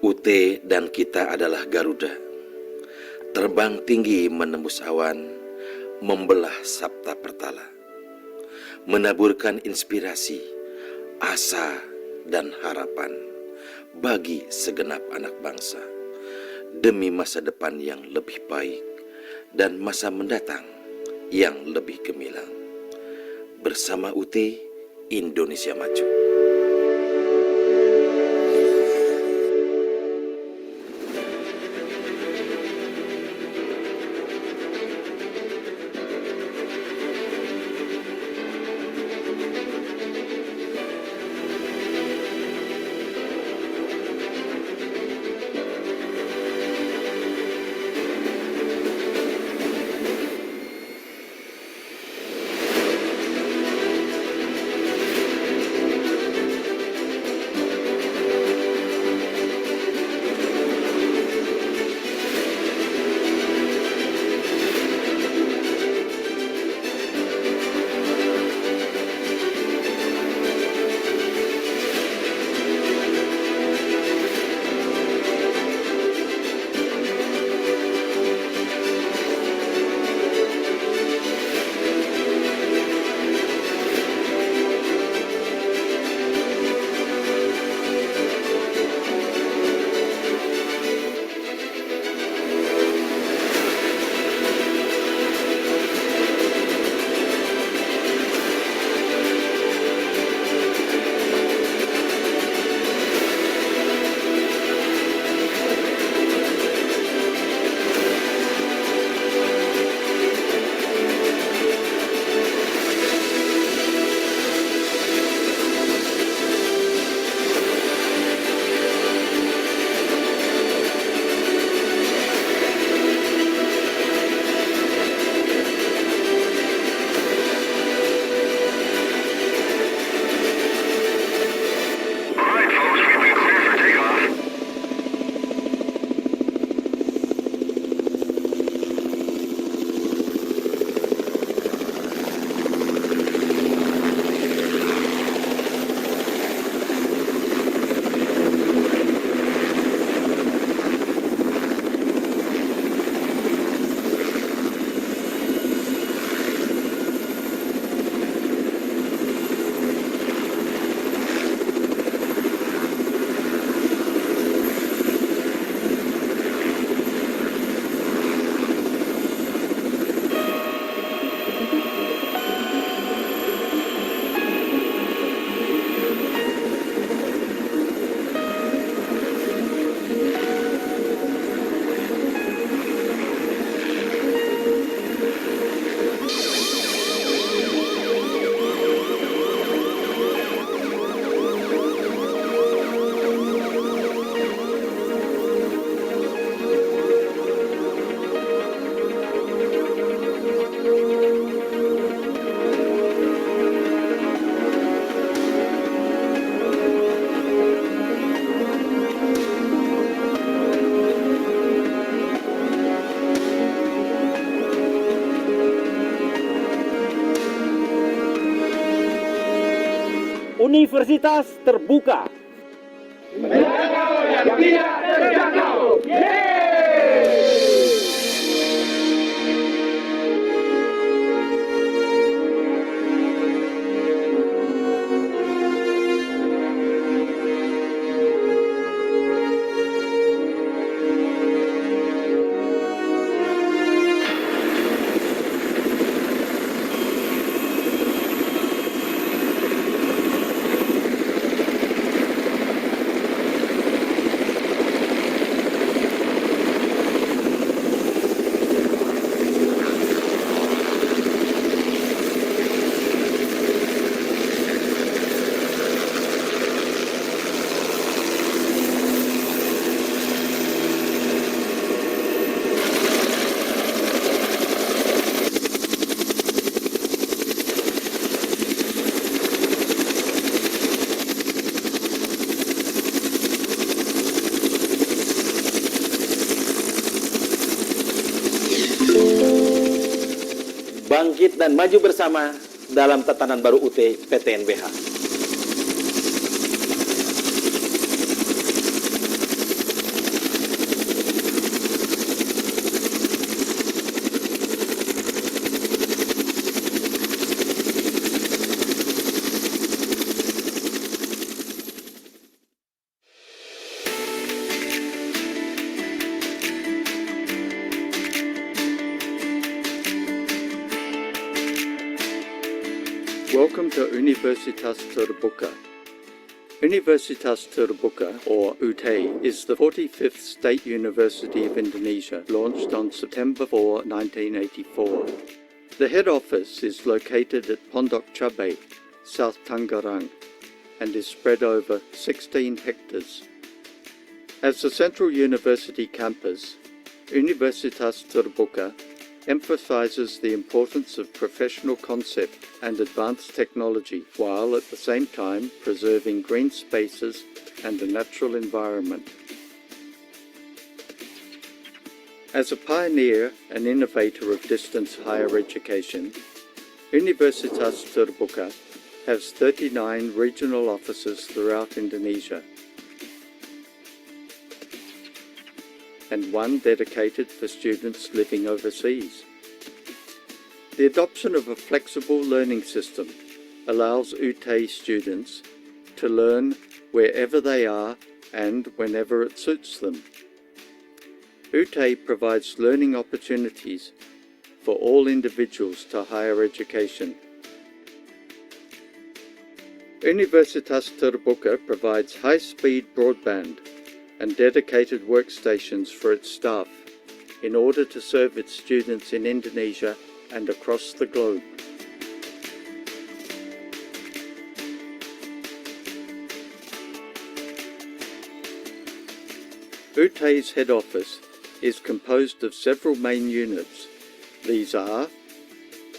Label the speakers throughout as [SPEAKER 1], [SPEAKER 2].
[SPEAKER 1] UT dan kita adalah Garuda, terbang tinggi menembus awan, membelah Sabta Pertala, menaburkan inspirasi, asa, dan harapan bagi segenap anak bangsa, demi masa depan yang lebih baik dan masa mendatang yang lebih gemilang. Bersama UT, Indonesia Maju.
[SPEAKER 2] Universitas terbuka.
[SPEAKER 3] Menjangkau yang tidak terjangkau.
[SPEAKER 2] Bangkit dan maju bersama dalam tatanan baru UT PTNBH.
[SPEAKER 4] Welcome to Universitas Terbuka. Universitas Terbuka, or UTE, is the 45th State University of Indonesia, launched on September 4, 1984. The head office is located at Pondok Cabe, South Tangerang, and is spread over 16 hectares. As the central university campus, Universitas Terbuka emphasizes the importance of professional concept and advanced technology, while at the same time preserving green spaces and a natural environment. As a pioneer and innovator of distance higher education, Universitas Terbuka has 39 regional offices throughout Indonesia, and one dedicated for students living overseas. The adoption of a flexible learning system allows UTE students to learn wherever they are and whenever it suits them. UTE provides learning opportunities for all individuals to higher education. Universitas Terbuka provides high-speed broadband and dedicated workstations for its staff in order to serve its students in Indonesia and across the globe. UTE's head office is composed of several main units. These are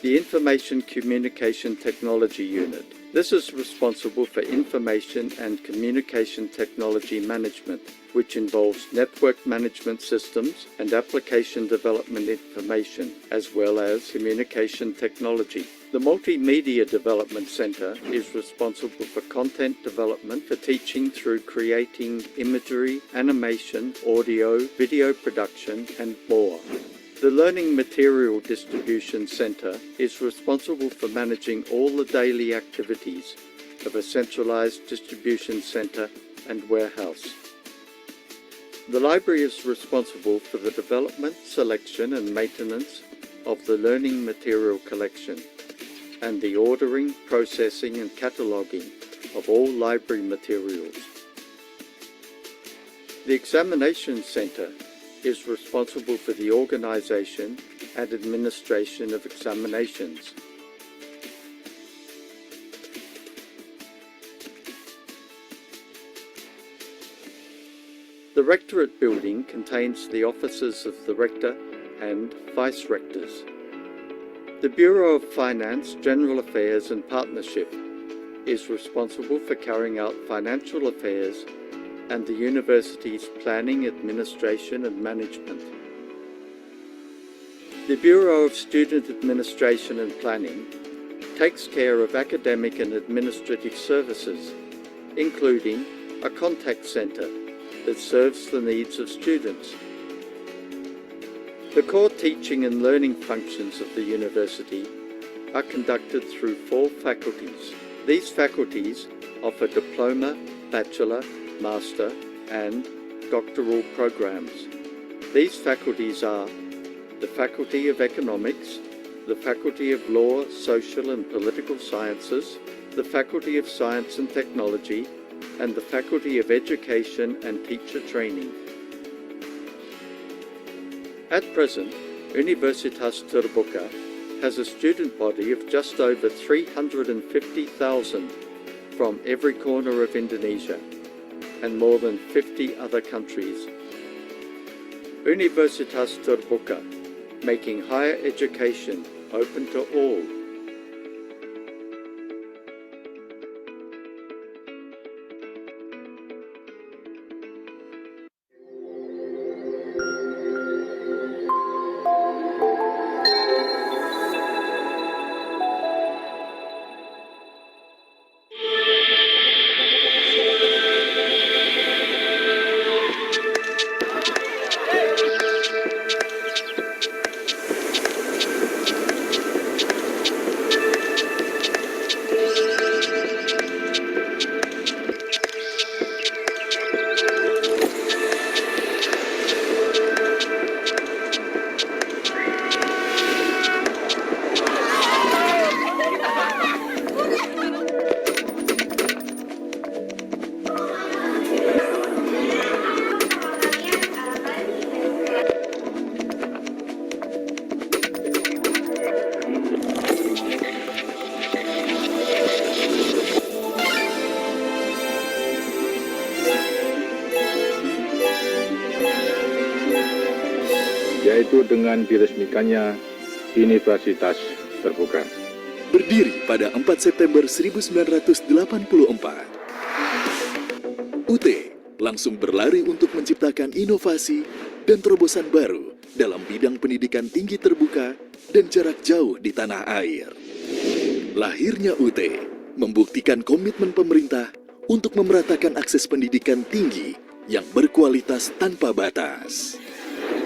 [SPEAKER 4] the Information Communication Technology Unit. This is responsible for information and communication technology management, which involves network management systems and application development information, as well as communication technology. The Multimedia Development Center is responsible for content development for teaching through creating imagery, animation, audio, video production, and more. The Learning Material Distribution Center is responsible for managing all the daily activities of a centralized distribution center and warehouse. The library is responsible for the development, selection, and maintenance of the learning material collection, and the ordering, processing, and cataloging of all library materials. The Examination Center is responsible for the organization and administration of examinations. The Rectorate building contains the offices of the Rector and Vice-Rectors. The Bureau of Finance, General Affairs and Partnership is responsible for carrying out financial affairs and the university's planning, administration and management. The Bureau of Student Administration and Planning takes care of academic and administrative services, including a contact center that serves the needs of students. The core teaching and learning functions of the university are conducted through 4 faculties. These faculties offer diploma, bachelor, master, and doctoral programs. These faculties are the Faculty of Economics, the Faculty of Law, Social and Political Sciences, the Faculty of Science and Technology, and the Faculty of Education and Teacher Training. At present, Universitas Terbuka has a student body of just over 350,000 from every corner of Indonesia and more than 50 other countries. Universitas Terbuka, making higher education open to all.
[SPEAKER 5] yaitu dengan diresmikannya Universitas Terbuka.
[SPEAKER 6] Berdiri pada 4 September 1984, UT langsung berlari untuk menciptakan inovasi dan terobosan baru dalam bidang pendidikan tinggi terbuka dan jarak jauh di tanah air. Lahirnya UT membuktikan komitmen pemerintah untuk memeratakan akses pendidikan tinggi yang berkualitas tanpa batas.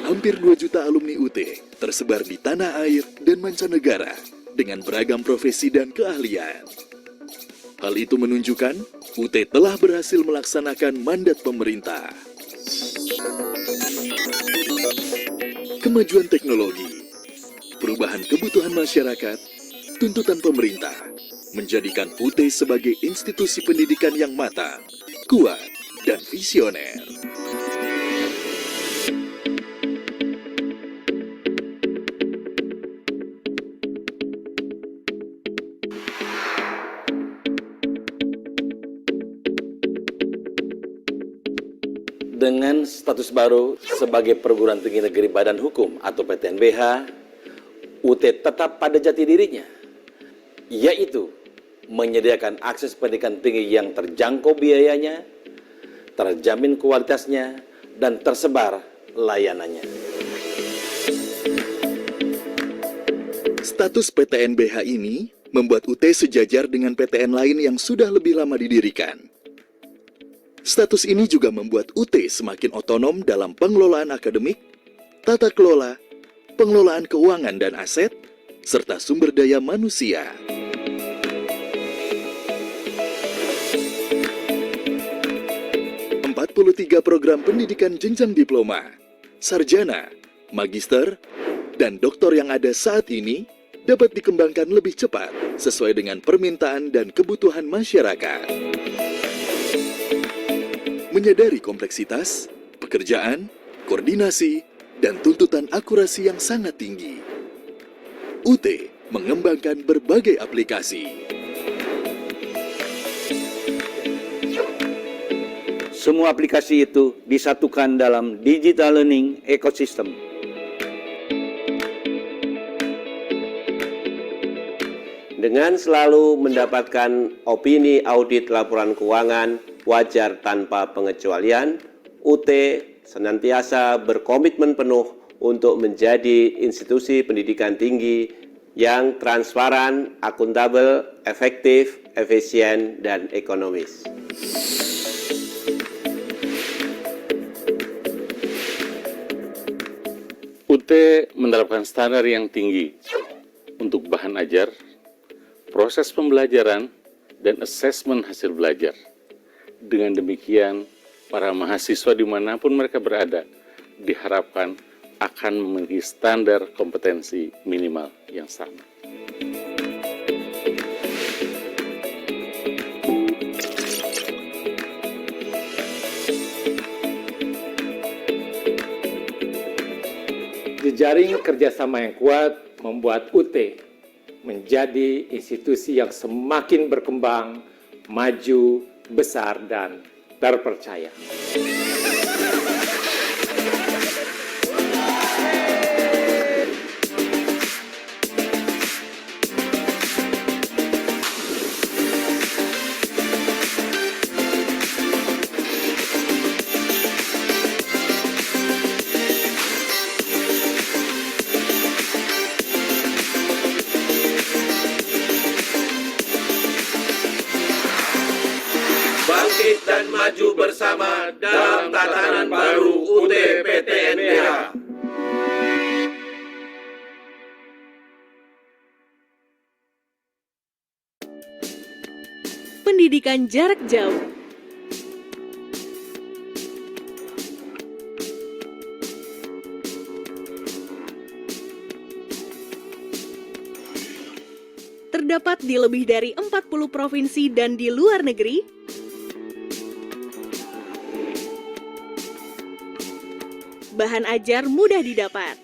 [SPEAKER 6] Hampir 2 juta alumni UT tersebar di tanah air dan mancanegara dengan beragam profesi dan keahlian. Hal itu menunjukkan UT telah berhasil melaksanakan mandat pemerintah. Kemajuan teknologi, perubahan kebutuhan masyarakat, tuntutan pemerintah menjadikan UT sebagai institusi pendidikan yang matang, kuat, dan visioner.
[SPEAKER 2] Dengan status baru sebagai perguruan tinggi negeri Badan Hukum atau PTNBH, UT tetap pada jati dirinya, yaitu menyediakan akses pendidikan tinggi yang terjangkau biayanya, terjamin kualitasnya, dan tersebar layanannya.
[SPEAKER 6] Status PTNBH ini membuat UT sejajar dengan PTN lain yang sudah lebih lama didirikan. Status ini juga membuat UT semakin otonom dalam pengelolaan akademik, tata kelola, pengelolaan keuangan dan aset, serta sumber daya manusia. Tiga program pendidikan jenjang diploma, sarjana, magister, dan doktor yang ada saat ini dapat dikembangkan lebih cepat sesuai dengan permintaan dan kebutuhan masyarakat. Menyadari kompleksitas, pekerjaan, koordinasi, dan tuntutan akurasi yang sangat tinggi, UT mengembangkan berbagai aplikasi.
[SPEAKER 7] Semua aplikasi itu disatukan dalam digital learning ecosystem.
[SPEAKER 8] Dengan selalu mendapatkan opini audit laporan keuangan wajar tanpa pengecualian, UT senantiasa berkomitmen penuh untuk menjadi institusi pendidikan tinggi yang transparan, akuntabel, efektif, efisien, dan ekonomis.
[SPEAKER 9] UT menerapkan standar yang tinggi untuk bahan ajar, proses pembelajaran, dan asesmen hasil belajar. Dengan demikian, para mahasiswa dimanapun mereka berada diharapkan akan memiliki standar kompetensi minimal yang sama.
[SPEAKER 10] Jejaring kerjasama yang kuat membuat UT menjadi institusi yang semakin berkembang, maju, besar, dan terpercaya.
[SPEAKER 1] Bangkit dan maju bersama dalam tatanan baru UT PTNBH.
[SPEAKER 11] Pendidikan jarak jauh. Terdapat di lebih dari 40 provinsi dan di luar negeri. Bahan ajar mudah didapat.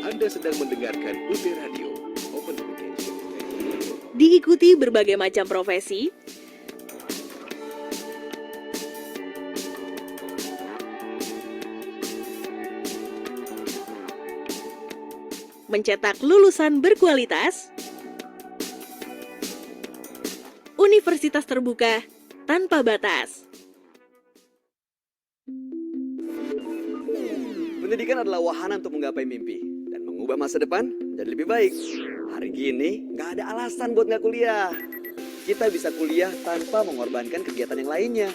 [SPEAKER 6] Anda sedang mendengarkan UT Radio, Open Education.
[SPEAKER 11] Diikuti berbagai macam profesi, mencetak lulusan berkualitas. Universitas terbuka tanpa batas.
[SPEAKER 12] Pendidikan adalah wahana untuk menggapai mimpi dan mengubah masa depan menjadi lebih baik. Hari gini, nggak ada alasan buat nggak kuliah. Kita bisa kuliah tanpa mengorbankan kegiatan yang lainnya.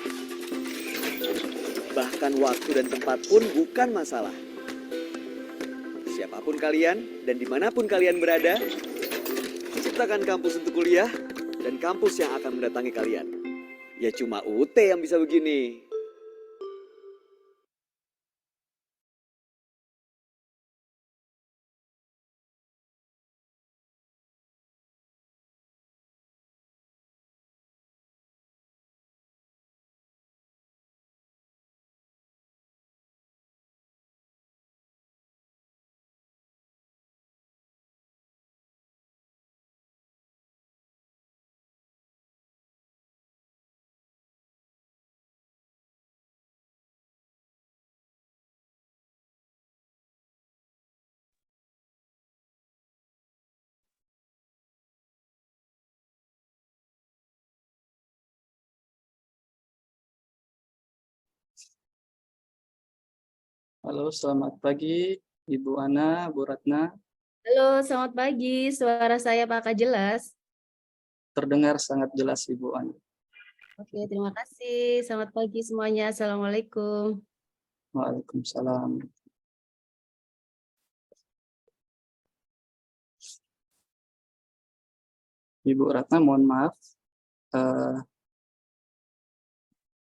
[SPEAKER 12] Bahkan waktu dan tempat pun bukan masalah. Siapapun kalian dan dimanapun kalian berada, ciptakan kampus untuk kuliah dan kampus yang akan mendatangi kalian. Ya cuma UT yang bisa begini.
[SPEAKER 13] Halo, selamat pagi Ibu Ana, Bu Ratna.
[SPEAKER 14] Halo, selamat pagi. Suara saya apakah jelas?
[SPEAKER 13] Terdengar sangat jelas Ibu Ana.
[SPEAKER 14] Oke, terima kasih. Selamat pagi semuanya. Assalamualaikum.
[SPEAKER 13] Waalaikumsalam. Ibu Ratna, mohon maaf.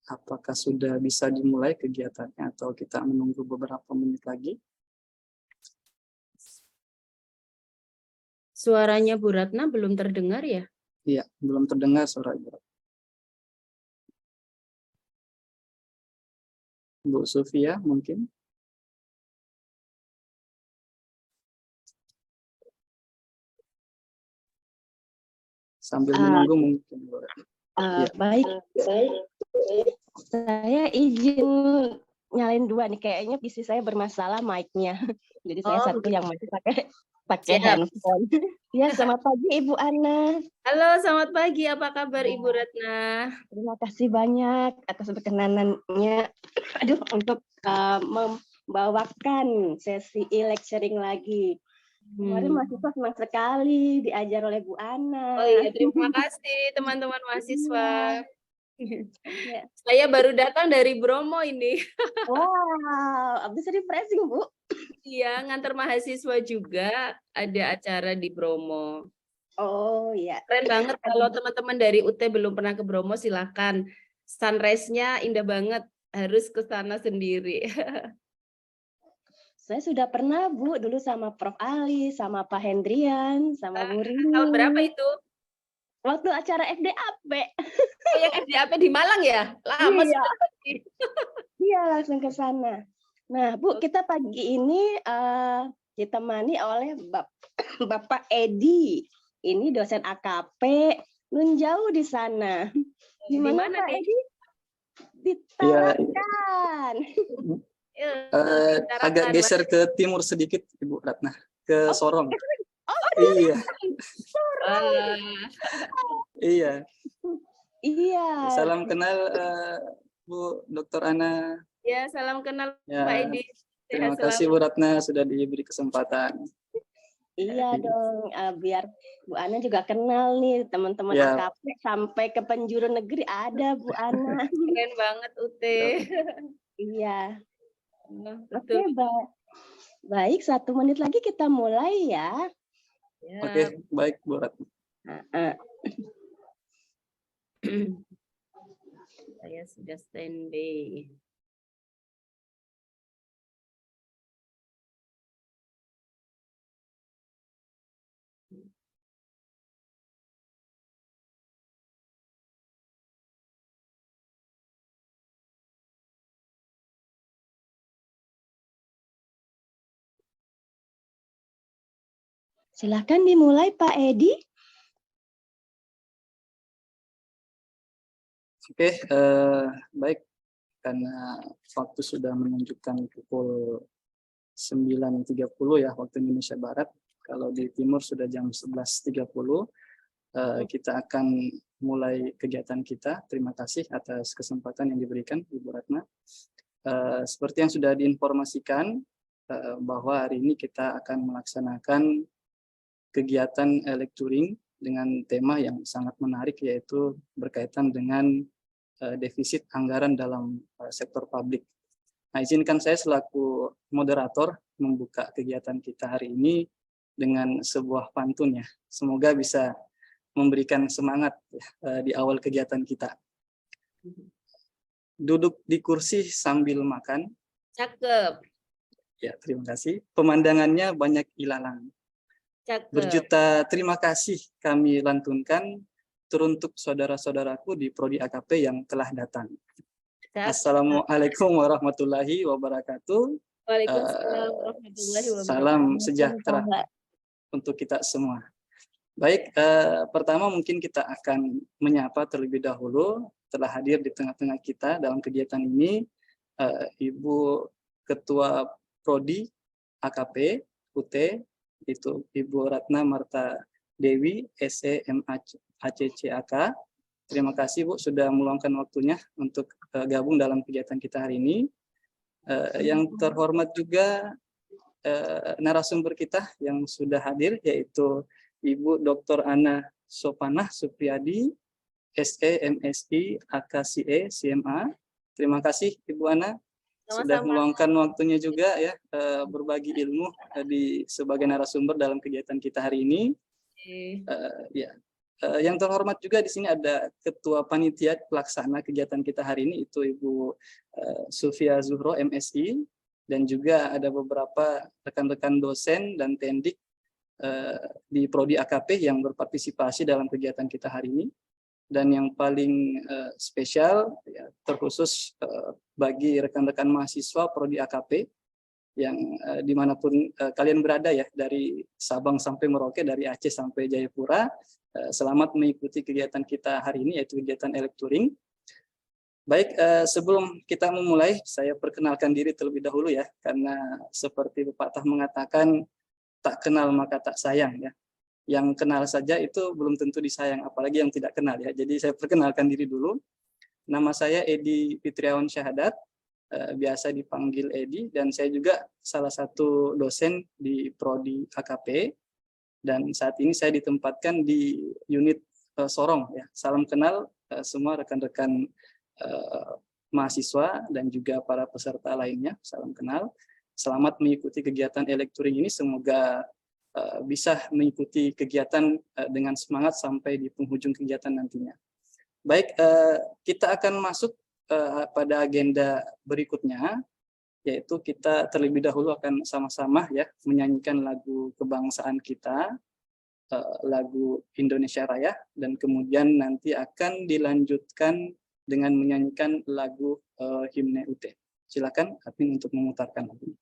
[SPEAKER 13] Apakah sudah bisa dimulai kegiatannya atau kita menunggu beberapa menit lagi?
[SPEAKER 14] Suaranya Bu Ratna belum terdengar ya?
[SPEAKER 13] Iya, belum terdengar suara Ibu Ratna. Bu Sufia mungkin? Sambil menunggu mungkin Bu Ratna. Ya.
[SPEAKER 15] Baik. Saya izin nyalain dua nih, kayaknya PC saya bermasalah mic-nya. Jadi saya satu yang masih pakai handphone. Ya, selamat pagi Ibu Ana.
[SPEAKER 14] Halo, selamat pagi. Apa kabar Ibu Ratna?
[SPEAKER 15] Terima kasih banyak atas perkenanannya. Untuk membawakan sesi e-lecturing lagi. Kemarin mahasiswa senang sekali diajar oleh Bu Ana.
[SPEAKER 14] Oh iya, terima kasih teman-teman mahasiswa. Saya baru datang dari Bromo ini.
[SPEAKER 15] Wow, habis refreshing Bu.
[SPEAKER 14] Iya, ngantar mahasiswa juga, ada acara di Bromo.
[SPEAKER 15] Oh iya.
[SPEAKER 14] Keren banget. Kalau teman-teman dari UT belum pernah ke Bromo, silakan. Sunrise-nya indah banget, harus ke sana sendiri.
[SPEAKER 15] Saya sudah pernah Bu, dulu sama Prof. Ali, sama Pak Hendrian, sama Bu Rini.
[SPEAKER 14] Tahun berapa itu?
[SPEAKER 15] Waktu acara FDAP.
[SPEAKER 14] Oh, yang FDAP di Malang ya? Lama
[SPEAKER 15] Iya.
[SPEAKER 14] sudah.
[SPEAKER 15] Iya, langsung ke sana. Nah, Bu, kita pagi ini ditemani oleh Bapak Edi. Ini dosen AKP, nun jauh di sana. Di mana Pak
[SPEAKER 14] nih?
[SPEAKER 15] Edi? Di Tarakan.
[SPEAKER 13] Agak geser ke timur sedikit Ibu Ratna, ke Sorong. Iya. Iya.
[SPEAKER 15] Iya.
[SPEAKER 13] Salam kenal Bu Dr. Ana.
[SPEAKER 14] Ya, salam kenal
[SPEAKER 13] Ya,
[SPEAKER 14] Pak Edi.
[SPEAKER 13] terima
[SPEAKER 14] Sehat
[SPEAKER 13] kasih
[SPEAKER 14] selalu.
[SPEAKER 13] Bu Ratna sudah diberi kesempatan.
[SPEAKER 15] Iya dong, biar Bu Ana juga kenal nih teman-teman
[SPEAKER 13] Ya.
[SPEAKER 15] AKP sampai ke penjuru negeri ada Bu Ana.
[SPEAKER 14] Keren banget UT.
[SPEAKER 15] Iya. Oke,
[SPEAKER 14] Betul.
[SPEAKER 15] baik, 1 menit lagi kita mulai ya.
[SPEAKER 14] Ya.
[SPEAKER 13] Oke, baik Bu Ratna.
[SPEAKER 14] Saya sudah standby.
[SPEAKER 15] Silakan dimulai Pak Edi.
[SPEAKER 13] Oke, baik. Karena waktu sudah menunjukkan pukul 9.30 ya waktu Indonesia Barat, Kalau di timur sudah jam 11.30. Kita akan mulai kegiatan kita. Terima kasih atas kesempatan yang diberikan Ibu Ratna. Seperti yang sudah diinformasikan bahwa hari ini kita akan melaksanakan kegiatan lecturing dengan tema yang sangat menarik, yaitu berkaitan dengan defisit anggaran dalam sektor publik. Nah, izinkan saya selaku moderator membuka kegiatan kita hari ini dengan sebuah pantun ya. Semoga bisa memberikan semangat di awal kegiatan kita. Duduk di kursi sambil makan.
[SPEAKER 14] Cakep.
[SPEAKER 13] Ya, terima kasih. Pemandangannya banyak ilalang.
[SPEAKER 14] Cakep.
[SPEAKER 13] Berjuta terima kasih kami lantunkan teruntuk saudara-saudaraku di Prodi AKP yang telah datang. Assalamualaikum warahmatullahi wabarakatuh.
[SPEAKER 14] Waalaikumsalam warahmatullahi wabarakatuh.
[SPEAKER 13] Salam sejahtera untuk kita semua. Baik, pertama mungkin kita akan menyapa terlebih dahulu, telah hadir di tengah-tengah kita dalam kegiatan ini Ibu Ketua Prodi AKP UT, itu Ibu Ratna Marta Dewi, SE MACCAK. Terima kasih Bu sudah meluangkan waktunya untuk gabung dalam kegiatan kita hari ini. Yang terhormat juga narasumber kita yang sudah hadir, yaitu Ibu Dr. Ana Sopanah Supriyadi, SE MSI AKCE CMA. Terima kasih Ibu Ana sudah meluangkan waktunya juga ya berbagi ilmu sebagai narasumber dalam kegiatan kita hari ini. Yang terhormat juga di sini ada Ketua Panitia Pelaksana kegiatan kita hari ini, itu Ibu Sufia Zuhro MSI, dan juga ada beberapa rekan-rekan dosen dan tendik di Prodi AKP yang berpartisipasi dalam kegiatan kita hari ini. Dan yang paling spesial ya, terkhusus bagi rekan-rekan mahasiswa Prodi AKP yang dimanapun kalian berada ya, dari Sabang sampai Merauke, dari Aceh sampai Jayapura, selamat mengikuti kegiatan kita hari ini, yaitu kegiatan lecturing. Baik, sebelum kita memulai, saya perkenalkan diri terlebih dahulu ya, karena seperti pepatah mengatakan, tak kenal maka tak sayang ya. Yang kenal saja itu belum tentu disayang, apalagi yang tidak kenal ya. Jadi saya perkenalkan diri dulu. Nama saya Edi Fitriawan Syahadat, biasa dipanggil Edi, dan saya juga salah satu dosen di Prodi AKP, dan saat ini saya ditempatkan di unit Sorong ya. Salam kenal semua rekan-rekan mahasiswa dan juga para peserta lainnya, salam kenal. Selamat mengikuti kegiatan lecturing ini, semoga bisa mengikuti kegiatan dengan semangat sampai di penghujung kegiatan nantinya. Baik, kita akan masuk pada agenda berikutnya, yaitu kita terlebih dahulu akan sama-sama ya menyanyikan lagu kebangsaan kita, lagu Indonesia Raya, dan kemudian nanti akan dilanjutkan dengan menyanyikan lagu himne UT. Silakan admin untuk memutarkan lagu.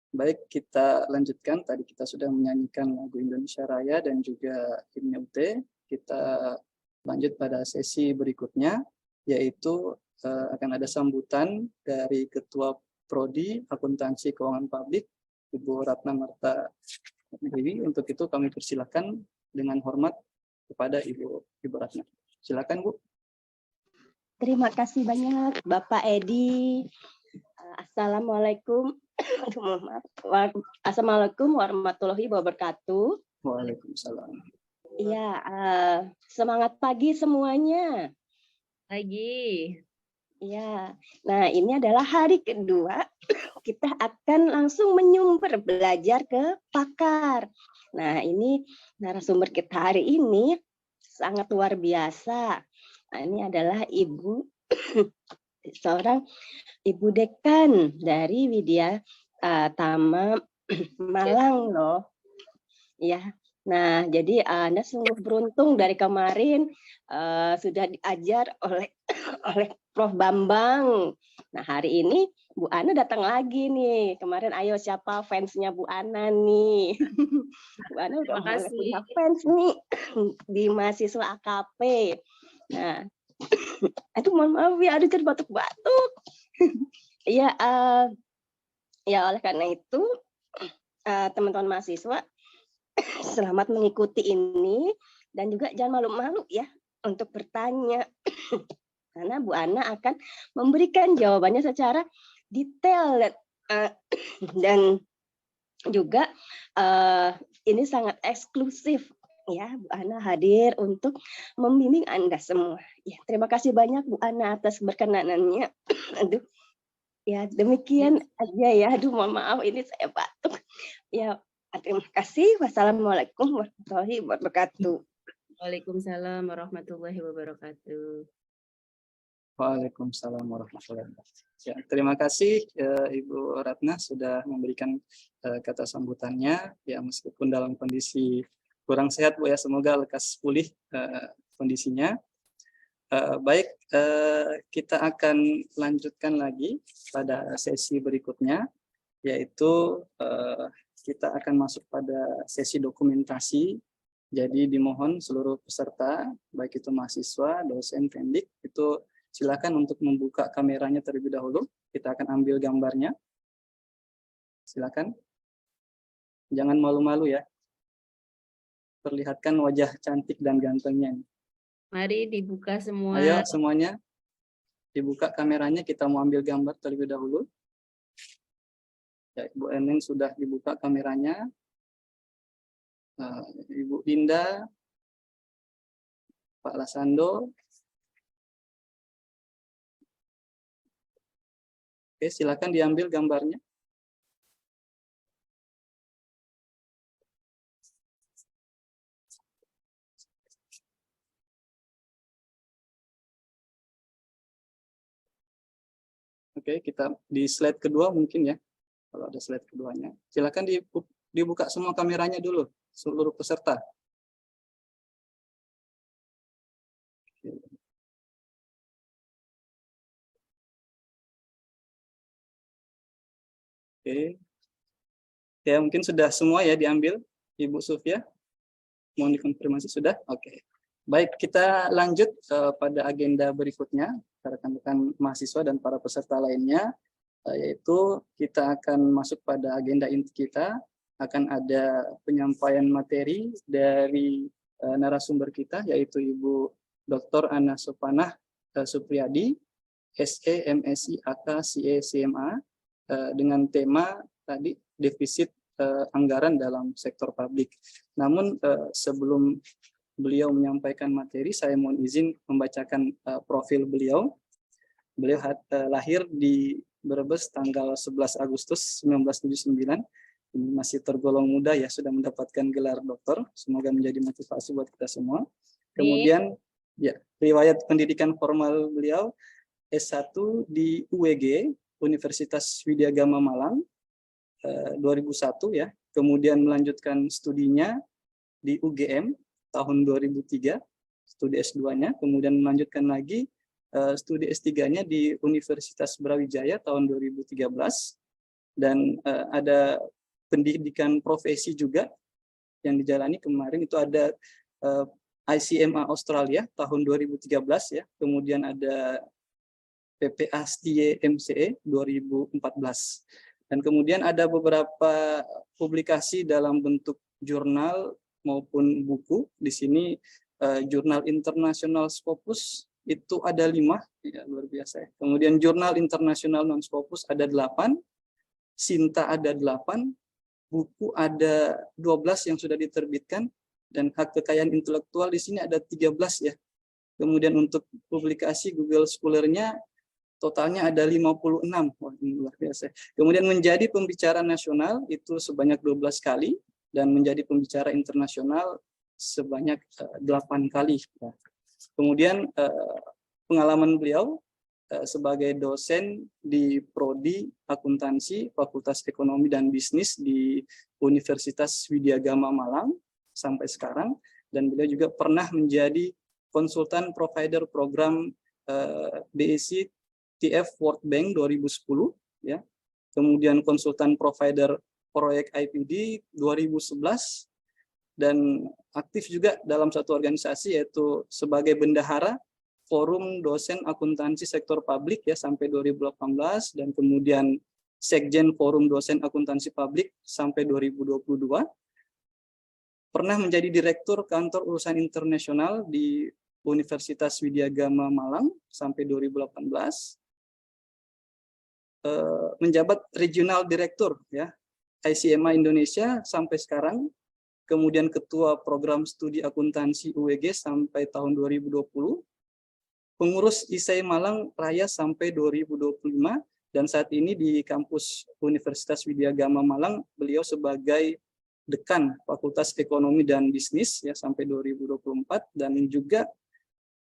[SPEAKER 13] Baik, kita lanjutkan. Tadi kita sudah menyanyikan lagu Indonesia Raya dan juga himne UT. Kita lanjut pada sesi berikutnya, yaitu akan ada sambutan dari Ketua Prodi Akuntansi Keuangan Publik, Ibu Ratna Marta Dewi. Untuk itu kami persilakan dengan hormat kepada Ibu Ratna. Silakan, Bu.
[SPEAKER 15] Terima kasih banyak Bapak Edi. Assalamualaikum. Assalamualaikum warahmatullahi wabarakatuh.
[SPEAKER 13] Waalaikumsalam.
[SPEAKER 15] Iya, semangat pagi semuanya.
[SPEAKER 14] Pagi.
[SPEAKER 15] Iya. Nah, ini adalah hari kedua kita akan langsung menyumber belajar ke pakar. Nah, ini narasumber kita hari ini sangat luar biasa. Nah, ini adalah seorang Ibu Dekan dari Widya Tama Malang loh. Ya. Nah, jadi Anda sungguh beruntung dari kemarin sudah diajar oleh Prof. Bambang. Nah, hari ini Bu Ana datang lagi nih. Kemarin ayo siapa fansnya Bu Ana nih? Bu Ana udah mulai punya fans nih di mahasiswa AKP. Nah, aduh mohon maaf ya, aduh jadi batuk-batuk. Ya, ya oleh karena itu teman-teman mahasiswa selamat mengikuti ini dan juga jangan malu-malu ya untuk bertanya karena Bu Ana akan memberikan jawabannya secara detail dan juga ini sangat eksklusif ya. Bu Ana hadir untuk membimbing Anda semua. Ya, terima kasih banyak Bu Ana atas berkenanannya. Aduh. Ya, demikian aja ya. Aduh, mohon maaf ini saya batuk. Ya, terima kasih. Wassalamualaikum warahmatullahi wabarakatuh.
[SPEAKER 14] Waalaikumsalam warahmatullahi wabarakatuh.
[SPEAKER 13] Waalaikumsalam warahmatullahi wabarakatuh. Ya, terima kasih Ibu Ratna sudah memberikan kata sambutannya. Ya, meskipun dalam kondisi kurang sehat Bu ya, semoga lekas pulih kondisinya. Baik, kita akan lanjutkan lagi pada sesi berikutnya, yaitu kita akan masuk pada sesi dokumentasi. Jadi dimohon seluruh peserta, baik itu mahasiswa, dosen, pendik, itu silakan untuk membuka kameranya terlebih dahulu. Kita akan ambil gambarnya. Silakan. Jangan malu-malu ya. Perlihatkan wajah cantik dan gantengnya.
[SPEAKER 14] Mari dibuka semua.
[SPEAKER 13] Ayo semuanya. Dibuka kameranya, kita mau ambil gambar terlebih dahulu. Ya, Ibu Eneng sudah dibuka kameranya. Ibu Dinda, Pak Lasando. Oke, silakan diambil gambarnya. Oke, kita di slide kedua mungkin ya. Kalau ada slide keduanya. Silakan dibuka semua kameranya dulu, seluruh peserta. Oke. Ya, mungkin sudah semua ya diambil, Ibu Sufia. Mohon dikonfirmasi sudah? Oke. Baik, kita lanjut pada agenda berikutnya, rekan-rekan mahasiswa dan para peserta lainnya, yaitu kita akan masuk pada agenda inti kita, akan ada penyampaian materi dari narasumber kita, yaitu Ibu Dr. Ana Sopanah Supriyadi, SE, MSI, AK, CE, CMA, dengan tema tadi defisit anggaran dalam sektor publik. Namun sebelum beliau menyampaikan materi, saya mohon izin membacakan profil beliau. Beliau lahir di Brebes tanggal 11 Agustus 1979. Ini masih tergolong muda ya, sudah mendapatkan gelar doktor. Semoga menjadi motivasi buat kita semua. Kemudian ya, riwayat pendidikan formal beliau S1 di UWG, Universitas Widyagama Malang, 2001 ya. Kemudian melanjutkan studinya di UGM tahun 2003, studi S2-nya. Kemudian melanjutkan lagi studi S3-nya di Universitas Brawijaya tahun 2013. dan ada pendidikan profesi juga yang dijalani kemarin. Itu ada ICMA Australia tahun 2013 ya, kemudian ada PPA STIE MCE 2014, dan kemudian ada beberapa publikasi dalam bentuk jurnal maupun buku. Di sini jurnal internasional Scopus itu ada 5, ya, luar biasa ya. Kemudian jurnal internasional non Scopus ada 8, Sinta ada 8, buku ada 12 yang sudah diterbitkan, dan hak kekayaan intelektual di sini ada 13 ya. Kemudian untuk publikasi Google Scholar-nya totalnya ada 56. Wah, ini luar biasa. Kemudian menjadi pembicara nasional itu sebanyak 12 kali, dan menjadi pembicara internasional sebanyak 8 kali. Kemudian pengalaman beliau sebagai dosen di Prodi Akuntansi Fakultas Ekonomi dan Bisnis di Universitas Widyagama Malang sampai sekarang, dan beliau juga pernah menjadi konsultan provider program BEC TF World Bank 2010 ya. Kemudian konsultan provider proyek IPD 2011, dan aktif juga dalam satu organisasi yaitu sebagai bendahara Forum Dosen Akuntansi Sektor Publik ya sampai 2018, dan kemudian Sekjen Forum Dosen Akuntansi Publik sampai 2022. Pernah menjadi Direktur Kantor Urusan Internasional di Universitas Widyagama Malang sampai 2018. Menjabat Regional Direktur ya ICMA Indonesia sampai sekarang, kemudian Ketua Program Studi Akuntansi UWG sampai tahun 2020, pengurus ISEI Malang Raya sampai 2025, dan saat ini di kampus Universitas Widyagama Malang beliau sebagai Dekan Fakultas Ekonomi dan Bisnis ya sampai 2024, dan juga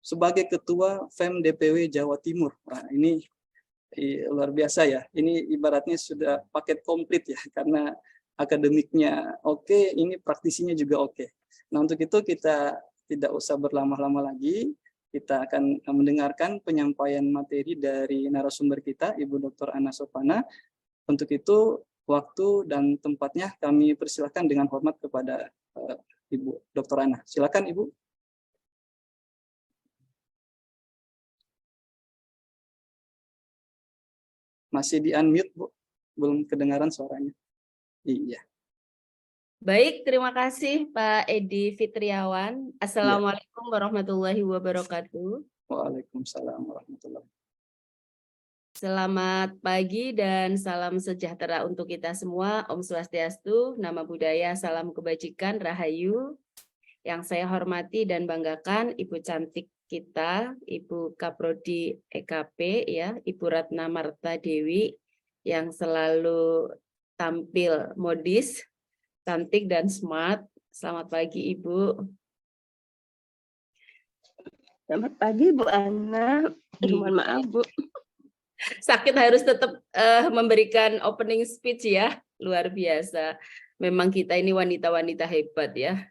[SPEAKER 13] sebagai Ketua FEM DPW Jawa Timur. Nah, ini luar biasa ya, ini ibaratnya sudah paket komplit ya, karena akademiknya oke, ini praktisinya juga oke. Nah, untuk itu kita tidak usah berlama-lama lagi, kita akan mendengarkan penyampaian materi dari narasumber kita, Ibu Dr. Ana Sopana. Untuk itu, waktu dan tempatnya kami persilakan dengan hormat kepada Ibu Dr. Ana. Silakan Ibu. Masih di unmute, Bu. Belum kedengaran suaranya. Iya.
[SPEAKER 14] Baik, terima kasih Pak Edi Fitriawan. Assalamualaikum warahmatullahi wabarakatuh.
[SPEAKER 13] Waalaikumsalam warahmatullahi wabarakatuh.
[SPEAKER 14] Selamat pagi dan salam sejahtera untuk kita semua. Om Swastiastu, Nama Budaya, Salam Kebajikan, Rahayu. Yang saya hormati dan banggakan Ibu cantik kita, Ibu Kaprodi EKP ya, Ibu Ratna Marta Dewi yang selalu tampil modis, cantik dan smart. Selamat pagi Ibu.
[SPEAKER 15] Selamat pagi Bu Ana. Mohon maaf Bu.
[SPEAKER 14] Sakit harus tetap memberikan opening speech ya, luar biasa. Memang kita ini wanita-wanita hebat ya.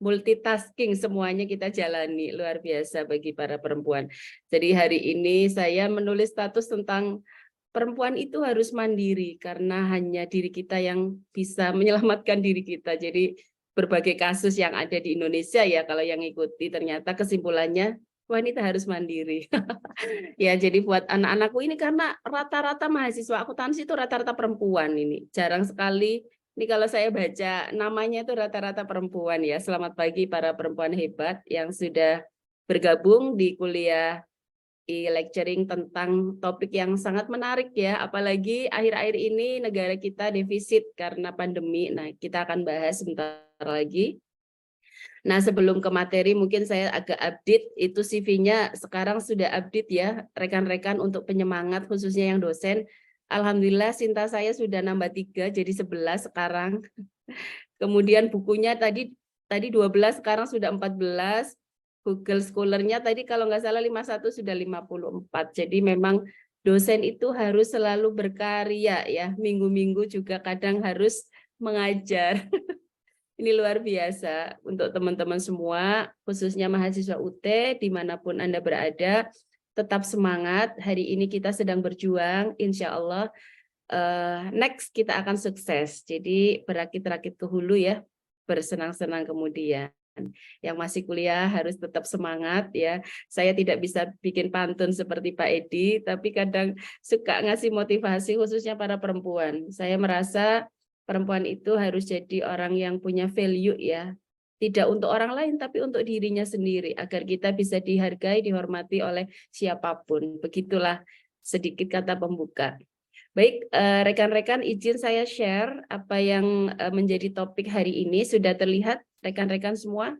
[SPEAKER 14] Multitasking semuanya kita jalani, luar biasa bagi para perempuan. Jadi hari ini saya menulis status tentang perempuan itu harus mandiri, karena hanya diri kita yang bisa menyelamatkan diri kita. Jadi berbagai kasus yang ada di Indonesia ya, kalau yang ikuti ternyata kesimpulannya wanita harus mandiri. Ya, jadi buat anak-anakku ini, karena rata-rata mahasiswa akuntansi itu rata-rata perempuan ini. Jarang sekali, ini kalau saya baca namanya itu rata-rata perempuan ya. Selamat pagi para perempuan hebat yang sudah bergabung di kuliah e-lecturing tentang topik yang sangat menarik ya. Apalagi akhir-akhir ini negara kita defisit karena pandemi. Nah, kita akan bahas sebentar lagi. Nah, sebelum ke materi mungkin saya agak update, itu CV-nya sekarang sudah update ya, rekan-rekan untuk penyemangat khususnya yang dosen. Alhamdulillah Sinta saya sudah nambah 3 jadi 11 sekarang. Kemudian bukunya tadi 12 sekarang sudah 14. Google Scholar-nya tadi kalau nggak salah 51 sudah 54. Jadi memang dosen itu harus selalu berkarya ya. Minggu-minggu juga kadang harus mengajar. Ini luar biasa untuk teman-teman semua, khususnya mahasiswa UT dimanapun Anda berada. Tetap semangat, hari ini kita sedang berjuang, insya Allah next kita akan sukses. Jadi berakit-rakit ke hulu ya, bersenang-senang kemudian. Yang masih kuliah harus tetap semangat ya. Saya tidak bisa bikin pantun seperti Pak Edi, tapi kadang suka ngasih motivasi khususnya para perempuan. Saya merasa perempuan itu harus jadi orang yang punya value ya. Tidak untuk orang lain, tapi untuk dirinya sendiri, agar kita bisa dihargai, dihormati oleh siapapun. Begitulah sedikit kata pembuka. Baik, rekan-rekan izin saya share apa yang menjadi topik hari ini. Sudah terlihat rekan-rekan semua?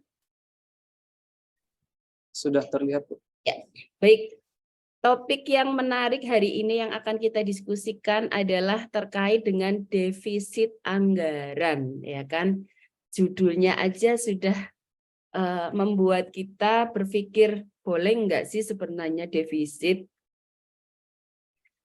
[SPEAKER 13] Sudah terlihat, Bu.
[SPEAKER 14] Ya, baik. Topik yang menarik hari ini yang akan kita diskusikan adalah terkait dengan defisit anggaran, ya kan? Judulnya aja sudah membuat kita berpikir, boleh nggak sih sebenarnya defisit?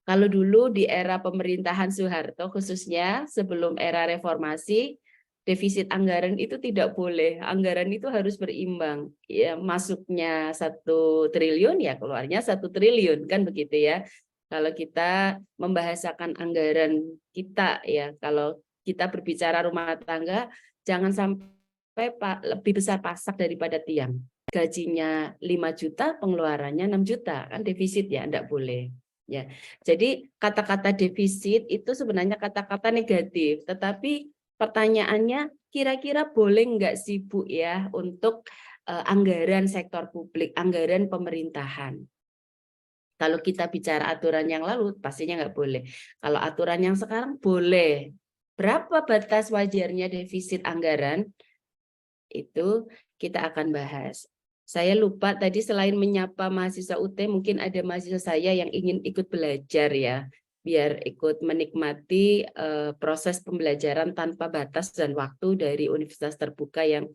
[SPEAKER 14] Kalau dulu di era pemerintahan Soeharto khususnya sebelum era reformasi, defisit anggaran itu tidak boleh. Anggaran itu harus berimbang. Ya, masuknya 1 triliun ya keluarnya 1 triliun kan begitu ya. Kalau kita membahasakan anggaran kita ya, kalau kita berbicara rumah tangga jangan sampai lebih besar pasak daripada tiang. Gajinya 5 juta, pengeluarannya 6 juta, kan defisit ya, enggak boleh. Ya, jadi kata-kata defisit itu sebenarnya kata-kata negatif, tetapi pertanyaannya kira-kira boleh nggak sih Bu ya untuk anggaran sektor publik, anggaran pemerintahan? Kalau kita bicara aturan yang lalu pastinya nggak boleh. Kalau aturan yang sekarang boleh. Berapa batas wajarnya defisit anggaran? Itu kita akan bahas. Saya lupa tadi selain menyapa mahasiswa UT, mungkin ada mahasiswa saya yang ingin ikut belajar ya, biar ikut menikmati proses pembelajaran tanpa batas dan waktu dari Universitas Terbuka yang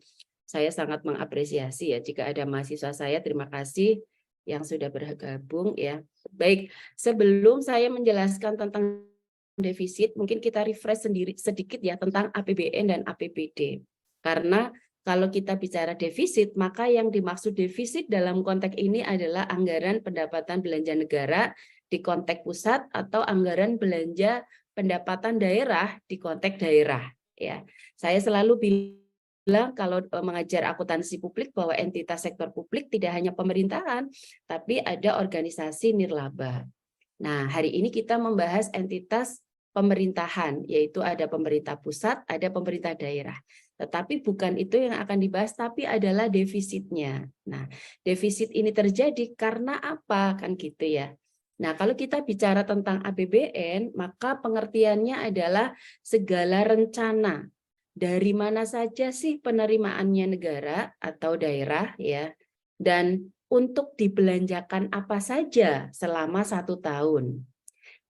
[SPEAKER 14] saya sangat mengapresiasi ya. Jika ada mahasiswa saya, terima kasih yang sudah bergabung ya. Baik, sebelum saya menjelaskan tentang defisit, mungkin kita refresh sendiri sedikit ya tentang APBN dan APBD. Karena kalau kita bicara defisit, maka yang dimaksud defisit dalam konteks ini adalah anggaran pendapatan belanja negara di konteks pusat atau anggaran belanja pendapatan daerah di konteks daerah. Ya, saya selalu bilang kalau mengajar akuntansi publik bahwa entitas sektor publik tidak hanya pemerintahan, tapi ada organisasi nirlaba. Nah, hari ini kita membahas entitas pemerintahan, yaitu ada pemerintah pusat, ada pemerintah daerah. Tetapi bukan itu yang akan dibahas, tapi adalah defisitnya. Nah, defisit ini terjadi karena apa? Kan gitu ya. Nah, kalau kita bicara tentang APBN, maka pengertiannya adalah segala rencana. Dari mana saja sih penerimaannya negara atau daerah ya, dan untuk dibelanjakan apa saja selama 1 tahun.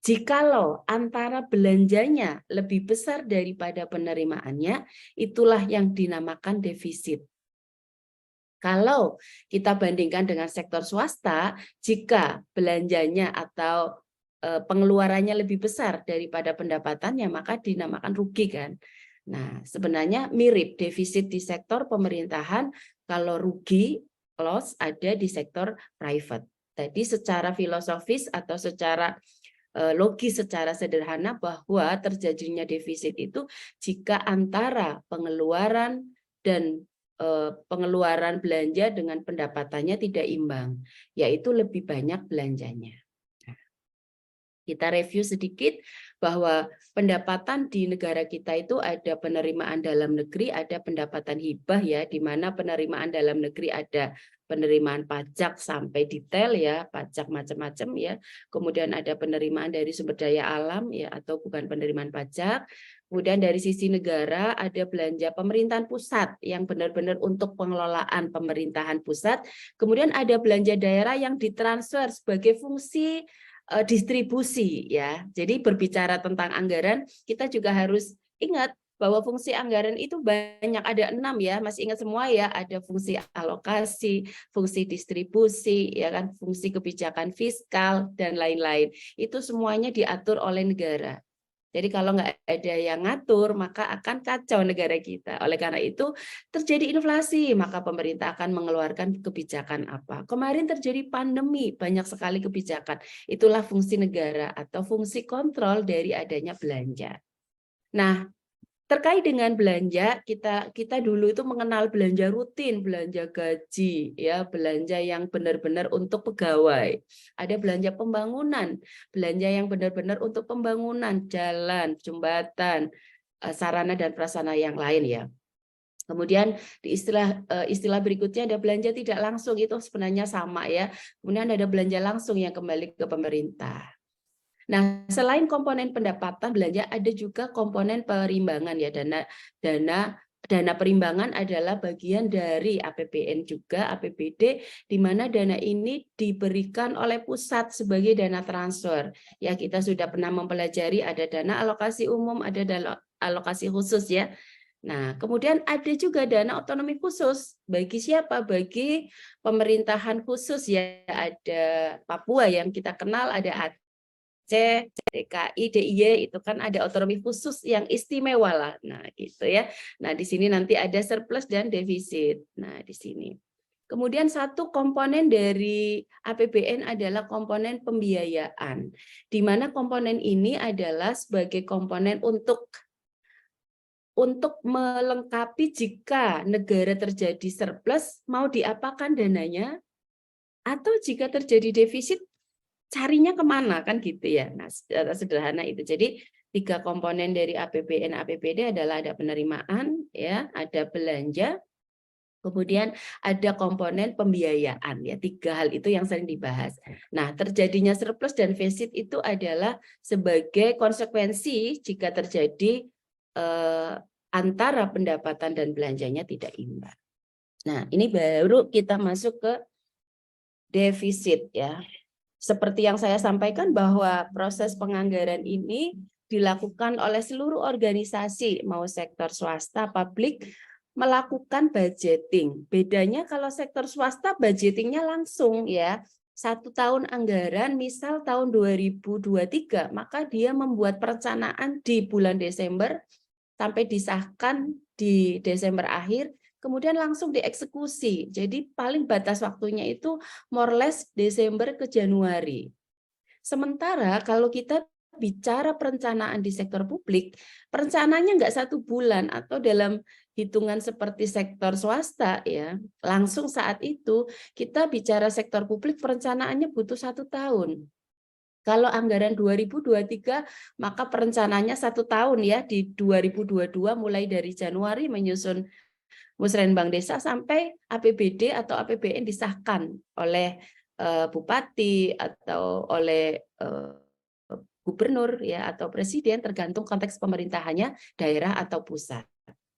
[SPEAKER 14] Jikalau antara belanjanya lebih besar daripada penerimaannya, itulah yang dinamakan defisit. Kalau kita bandingkan dengan sektor swasta, jika belanjanya atau pengeluarannya lebih besar daripada pendapatannya, maka dinamakan rugi kan. Nah, sebenarnya mirip defisit di sektor pemerintahan, kalau rugi, loss ada di sektor private. Jadi secara filosofis atau secara logis secara sederhana bahwa terjadinya defisit itu jika antara pengeluaran dan pengeluaran belanja dengan pendapatannya tidak imbang, yaitu lebih banyak belanjanya. Kita review sedikit bahwa pendapatan di negara kita itu ada penerimaan dalam negeri, ada pendapatan hibah ya, di mana penerimaan dalam negeri ada penerimaan pajak sampai detail ya, pajak macam-macam ya. Kemudian ada penerimaan dari sumber daya alam ya, atau bukan penerimaan pajak. Kemudian dari sisi negara ada belanja pemerintahan pusat yang benar-benar untuk pengelolaan pemerintahan pusat. Kemudian ada belanja daerah yang ditransfer sebagai fungsi distribusi ya. Jadi berbicara tentang anggaran, kita juga harus ingat bahwa fungsi anggaran itu banyak, ada 6 ya, masih ingat semua ya, ada fungsi alokasi, fungsi distribusi, ya kan, fungsi kebijakan fiskal dan lain-lain. Itu semuanya diatur oleh negara. Jadi kalau nggak ada yang ngatur, maka akan kacau negara kita. Oleh karena itu terjadi inflasi, maka pemerintah akan mengeluarkan kebijakan apa. Kemarin terjadi pandemi, banyak sekali kebijakan. Itulah fungsi negara atau fungsi kontrol dari adanya belanja. Nah, terkait dengan belanja, kita dulu itu mengenal belanja rutin, belanja gaji, ya, belanja yang benar-benar untuk pegawai. Ada belanja pembangunan, belanja yang benar-benar untuk pembangunan jalan, jembatan, sarana dan prasarana yang lain, ya. Kemudian di istilah berikutnya ada belanja tidak langsung, itu sebenarnya sama, ya. Kemudian ada belanja langsung yang kembali ke pemerintah. Nah, selain komponen pendapatan belanja, ada juga komponen perimbangan, ya. Dana perimbangan adalah bagian dari APBN juga, APBD, di mana dana ini diberikan oleh pusat sebagai dana transfer. Ya, kita sudah pernah mempelajari ada dana alokasi umum, ada dana alokasi khusus, ya. Nah, kemudian ada juga dana otonomi khusus. Bagi siapa? Bagi pemerintahan khusus, ya. Ada Papua yang kita kenal, ada Aceh, DKI, DIY, itu kan ada otonomi khusus yang istimewa lah. Nah, gitu, ya. Nah, di sini nanti ada surplus dan defisit. Nah, di sini. Kemudian satu komponen dari APBN adalah komponen pembiayaan, di mana komponen ini adalah sebagai komponen untuk melengkapi jika negara terjadi surplus, mau diapakan dananya, atau jika terjadi defisit, carinya kemana, kan gitu, ya. Nah, secara sederhana itu. Jadi 3 komponen dari APBN APBD adalah ada penerimaan, ya, ada belanja, kemudian ada komponen pembiayaan, ya. 3 hal itu yang sering dibahas. Nah, terjadinya surplus dan defisit itu adalah sebagai konsekuensi jika terjadi antara pendapatan dan belanjanya tidak imbang. Nah, ini baru kita masuk ke defisit, ya. Seperti yang saya sampaikan bahwa proses penganggaran ini dilakukan oleh seluruh organisasi, mau sektor swasta, publik, melakukan budgeting. Bedanya kalau sektor swasta budgetingnya langsung, ya. 1 tahun anggaran, misal tahun 2023, maka dia membuat perencanaan di bulan Desember sampai disahkan di Desember akhir, kemudian langsung dieksekusi. Jadi paling batas waktunya itu more or less Desember ke Januari. Sementara kalau kita bicara perencanaan di sektor publik, perencanaannya nggak 1 bulan atau dalam hitungan seperti sektor swasta, ya. Langsung saat itu kita bicara sektor publik, perencanaannya butuh 1 tahun. Kalau anggaran 2023, maka perencanaannya 1 tahun, ya, di 2022 mulai dari Januari menyusun Musrenbang Desa sampai APBD atau APBN disahkan oleh bupati atau oleh gubernur, ya, atau presiden, tergantung konteks pemerintahannya, daerah atau pusat.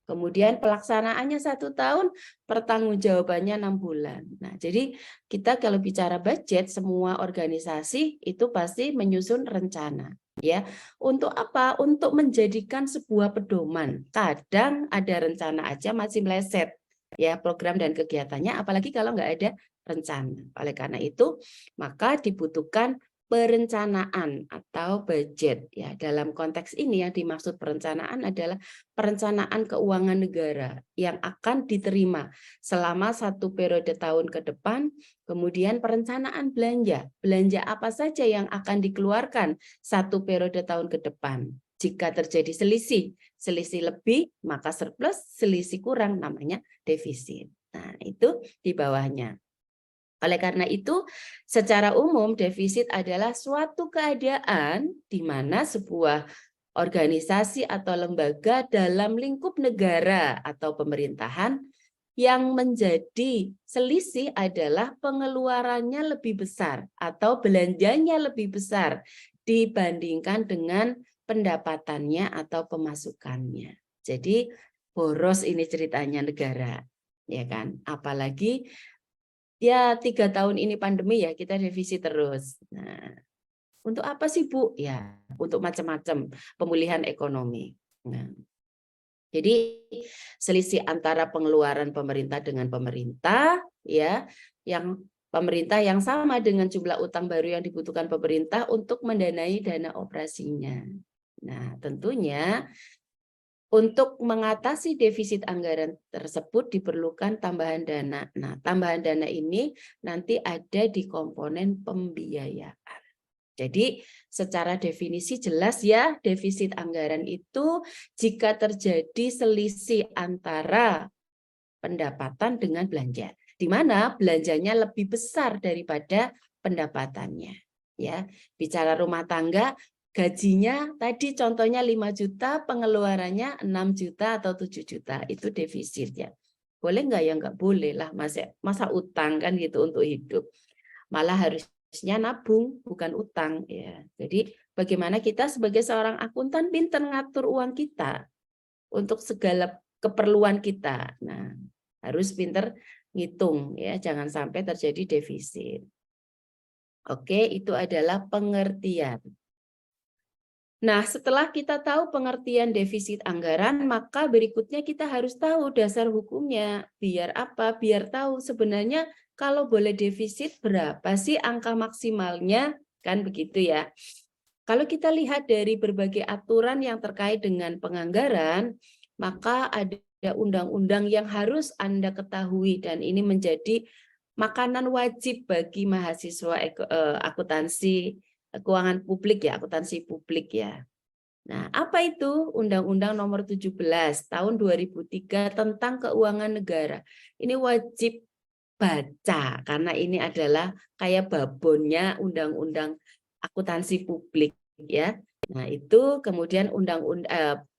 [SPEAKER 14] Kemudian pelaksanaannya 1 tahun, pertanggungjawabannya 6 bulan. Nah, jadi kita kalau bicara budget, semua organisasi itu pasti menyusun rencana, ya. Untuk apa? Untuk menjadikan sebuah pedoman. Kadang ada rencana aja masih meleset, ya, program dan kegiatannya, apalagi kalau nggak ada rencana. Oleh karena itu, maka dibutuhkan perencanaan atau budget, ya. Dalam konteks ini yang dimaksud perencanaan adalah perencanaan keuangan negara yang akan diterima selama 1 periode tahun ke depan. Kemudian perencanaan belanja apa saja yang akan dikeluarkan 1 periode tahun ke depan. Jika terjadi selisih lebih maka surplus, selisih kurang namanya defisit. Nah, itu di bawahnya. Oleh karena itu, secara umum defisit adalah suatu keadaan di mana sebuah organisasi atau lembaga dalam lingkup negara atau pemerintahan yang menjadi selisih adalah pengeluarannya lebih besar atau belanjanya lebih besar dibandingkan dengan pendapatannya atau pemasukannya. Jadi boros ini ceritanya negara, ya kan? Apalagi ya 3 tahun ini pandemi, ya, kita defisit terus. Nah, untuk apa sih, Bu? Ya, untuk macam-macam pemulihan ekonomi. Nah, jadi selisih antara pengeluaran pemerintah dengan pemerintah, ya, yang pemerintah yang sama dengan jumlah utang baru yang dibutuhkan pemerintah untuk mendanai dana operasinya. Nah, tentunya untuk mengatasi defisit anggaran tersebut diperlukan tambahan dana. Nah, tambahan dana ini nanti ada di komponen pembiayaan. Jadi secara definisi jelas ya, defisit anggaran itu jika terjadi selisih antara pendapatan dengan belanja, di mana belanjanya lebih besar daripada pendapatannya. Ya, bicara rumah tangga, gajinya tadi contohnya 5 juta, pengeluarannya 6 juta atau 7 juta, itu defisit ya. Boleh nggak ya? Nggak boleh lah, masa utang kan gitu untuk hidup. Malah harusnya nabung, bukan utang ya. Jadi bagaimana kita sebagai seorang akuntan pintar ngatur uang kita untuk segala keperluan kita. Nah, harus pintar ngitung ya, jangan sampai terjadi defisit. Oke, itu adalah pengertian. Nah, setelah kita tahu pengertian defisit anggaran, maka berikutnya kita harus tahu dasar hukumnya. Biar apa? Biar tahu sebenarnya kalau boleh defisit berapa sih angka maksimalnya? Kan begitu ya. Kalau kita lihat dari berbagai aturan yang terkait dengan penganggaran, maka ada undang-undang yang harus Anda ketahui dan ini menjadi makanan wajib bagi mahasiswa akuntansi keuangan publik ya, akuntansi publik ya. Nah, apa itu Undang-Undang Nomor 17 Tahun 2003 tentang Keuangan Negara? Ini wajib baca karena ini adalah kayak babonnya Undang-Undang Akuntansi Publik ya. Nah, itu kemudian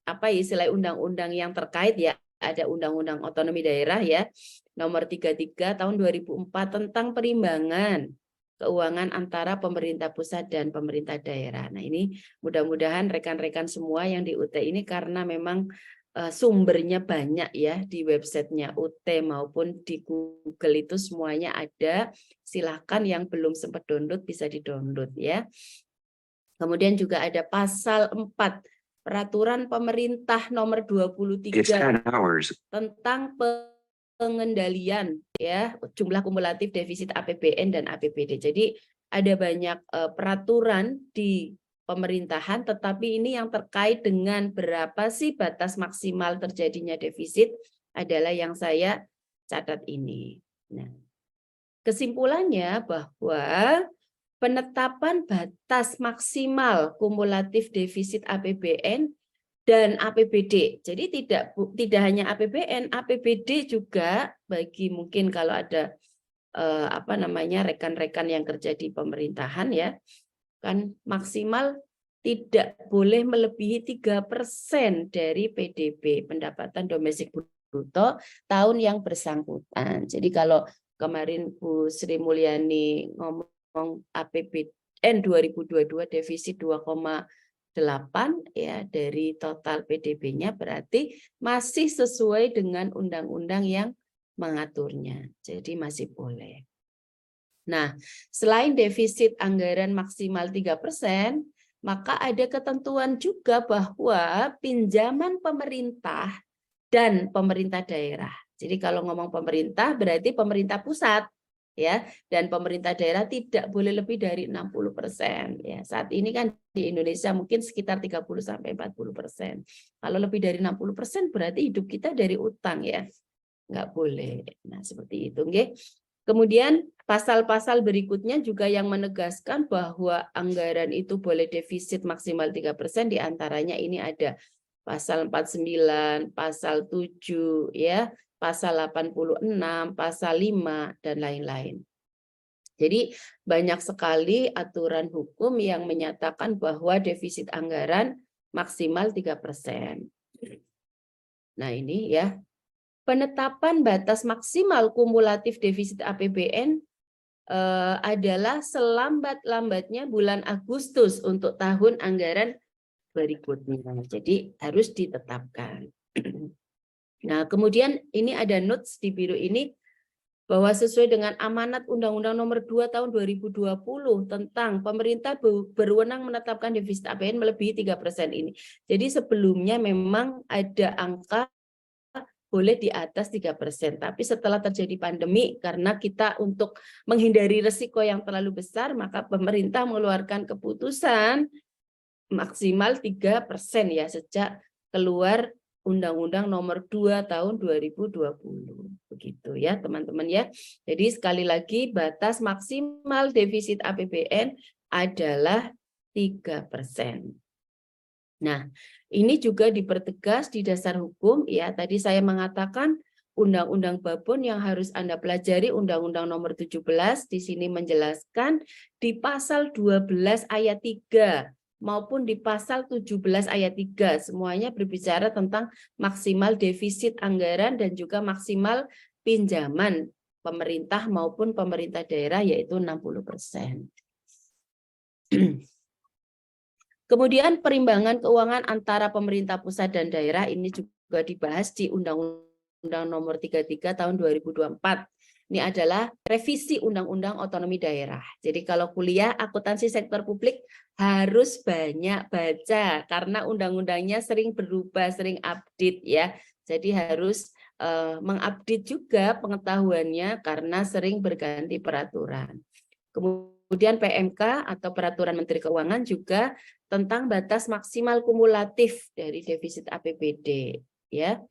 [SPEAKER 14] apa istilah undang-undang yang terkait ya, ada Undang-Undang Otonomi Daerah ya, Nomor 33 Tahun 2004 tentang perimbangan keuangan antara pemerintah pusat dan pemerintah daerah. Nah, ini mudah-mudahan rekan-rekan semua yang di UT ini karena memang sumbernya banyak ya di websitenya UT maupun di Google itu semuanya ada. Silahkan yang belum sempat download bisa di-download ya. Kemudian juga ada pasal 4 Peraturan Pemerintah Nomor 23 tentang pengendalian ya jumlah kumulatif defisit APBN dan APBD. Jadi ada banyak peraturan di pemerintahan, tetapi ini yang terkait dengan berapa sih batas maksimal terjadinya defisit adalah yang saya catat ini. Nah, kesimpulannya bahwa penetapan batas maksimal kumulatif defisit APBN dan APBD. Jadi tidak hanya APBN, APBD juga bagi mungkin kalau ada rekan-rekan yang kerja di pemerintahan ya, kan maksimal tidak boleh melebihi 3% dari PDB, pendapatan domestik bruto tahun yang bersangkutan. Jadi kalau kemarin Bu Sri Mulyani ngomong APBN 2022 defisit 2,8 ya dari total PDB-nya, berarti masih sesuai dengan undang-undang yang mengaturnya. Jadi masih boleh. Nah, selain defisit anggaran maksimal 3%, maka ada ketentuan juga bahwa pinjaman pemerintah dan pemerintah daerah. Jadi kalau ngomong pemerintah berarti pemerintah pusat ya, dan pemerintah daerah tidak boleh lebih dari 60% ya. Saat ini kan di Indonesia mungkin sekitar 30-40%. Kalau lebih dari 60% berarti hidup kita dari utang ya. Nggak boleh. Nah, seperti itu nggih. Kemudian pasal-pasal berikutnya juga yang menegaskan bahwa anggaran itu boleh defisit maksimal 3%, diantaranya ini ada pasal 49, pasal 7 ya, pasal 86, pasal 5 dan lain-lain. Jadi banyak sekali aturan hukum yang menyatakan bahwa defisit anggaran maksimal 3%. Nah, ini ya. Penetapan batas maksimal kumulatif defisit APBN adalah selambat-lambatnya bulan Agustus untuk tahun anggaran berikutnya. Jadi harus ditetapkan. Nah, kemudian ini ada notes di biru ini bahwa sesuai dengan amanat Undang-Undang Nomor 2 Tahun 2020 tentang pemerintah berwenang menetapkan defisit APBN melebihi 3% ini. Jadi sebelumnya memang ada angka boleh di atas 3%. Tapi setelah terjadi pandemi, karena kita untuk menghindari risiko yang terlalu besar, maka pemerintah mengeluarkan keputusan maksimal 3% ya sejak keluar Undang-Undang Nomor 2 Tahun 2020. Begitu ya teman-teman ya. Jadi sekali lagi batas maksimal defisit APBN adalah 3%. Nah, ini juga dipertegas di dasar hukum ya. Tadi saya mengatakan Undang-Undang Babon yang harus Anda pelajari Undang-Undang Nomor 17 di sini menjelaskan di pasal 12 ayat 3 maupun di pasal 17 ayat 3 semuanya berbicara tentang maksimal defisit anggaran dan juga maksimal pinjaman pemerintah maupun pemerintah daerah yaitu 60%. Kemudian perimbangan keuangan antara pemerintah pusat dan daerah ini juga dibahas di Undang-Undang Nomor 33 Tahun 2024. Ini adalah revisi Undang-Undang Otonomi Daerah. Jadi kalau kuliah akuntansi sektor publik harus banyak baca karena undang-undangnya sering berubah, sering update ya. Jadi harus mengupdate juga pengetahuannya karena sering berganti peraturan. Kemudian PMK atau Peraturan Menteri Keuangan juga tentang batas maksimal kumulatif dari defisit APBD ya.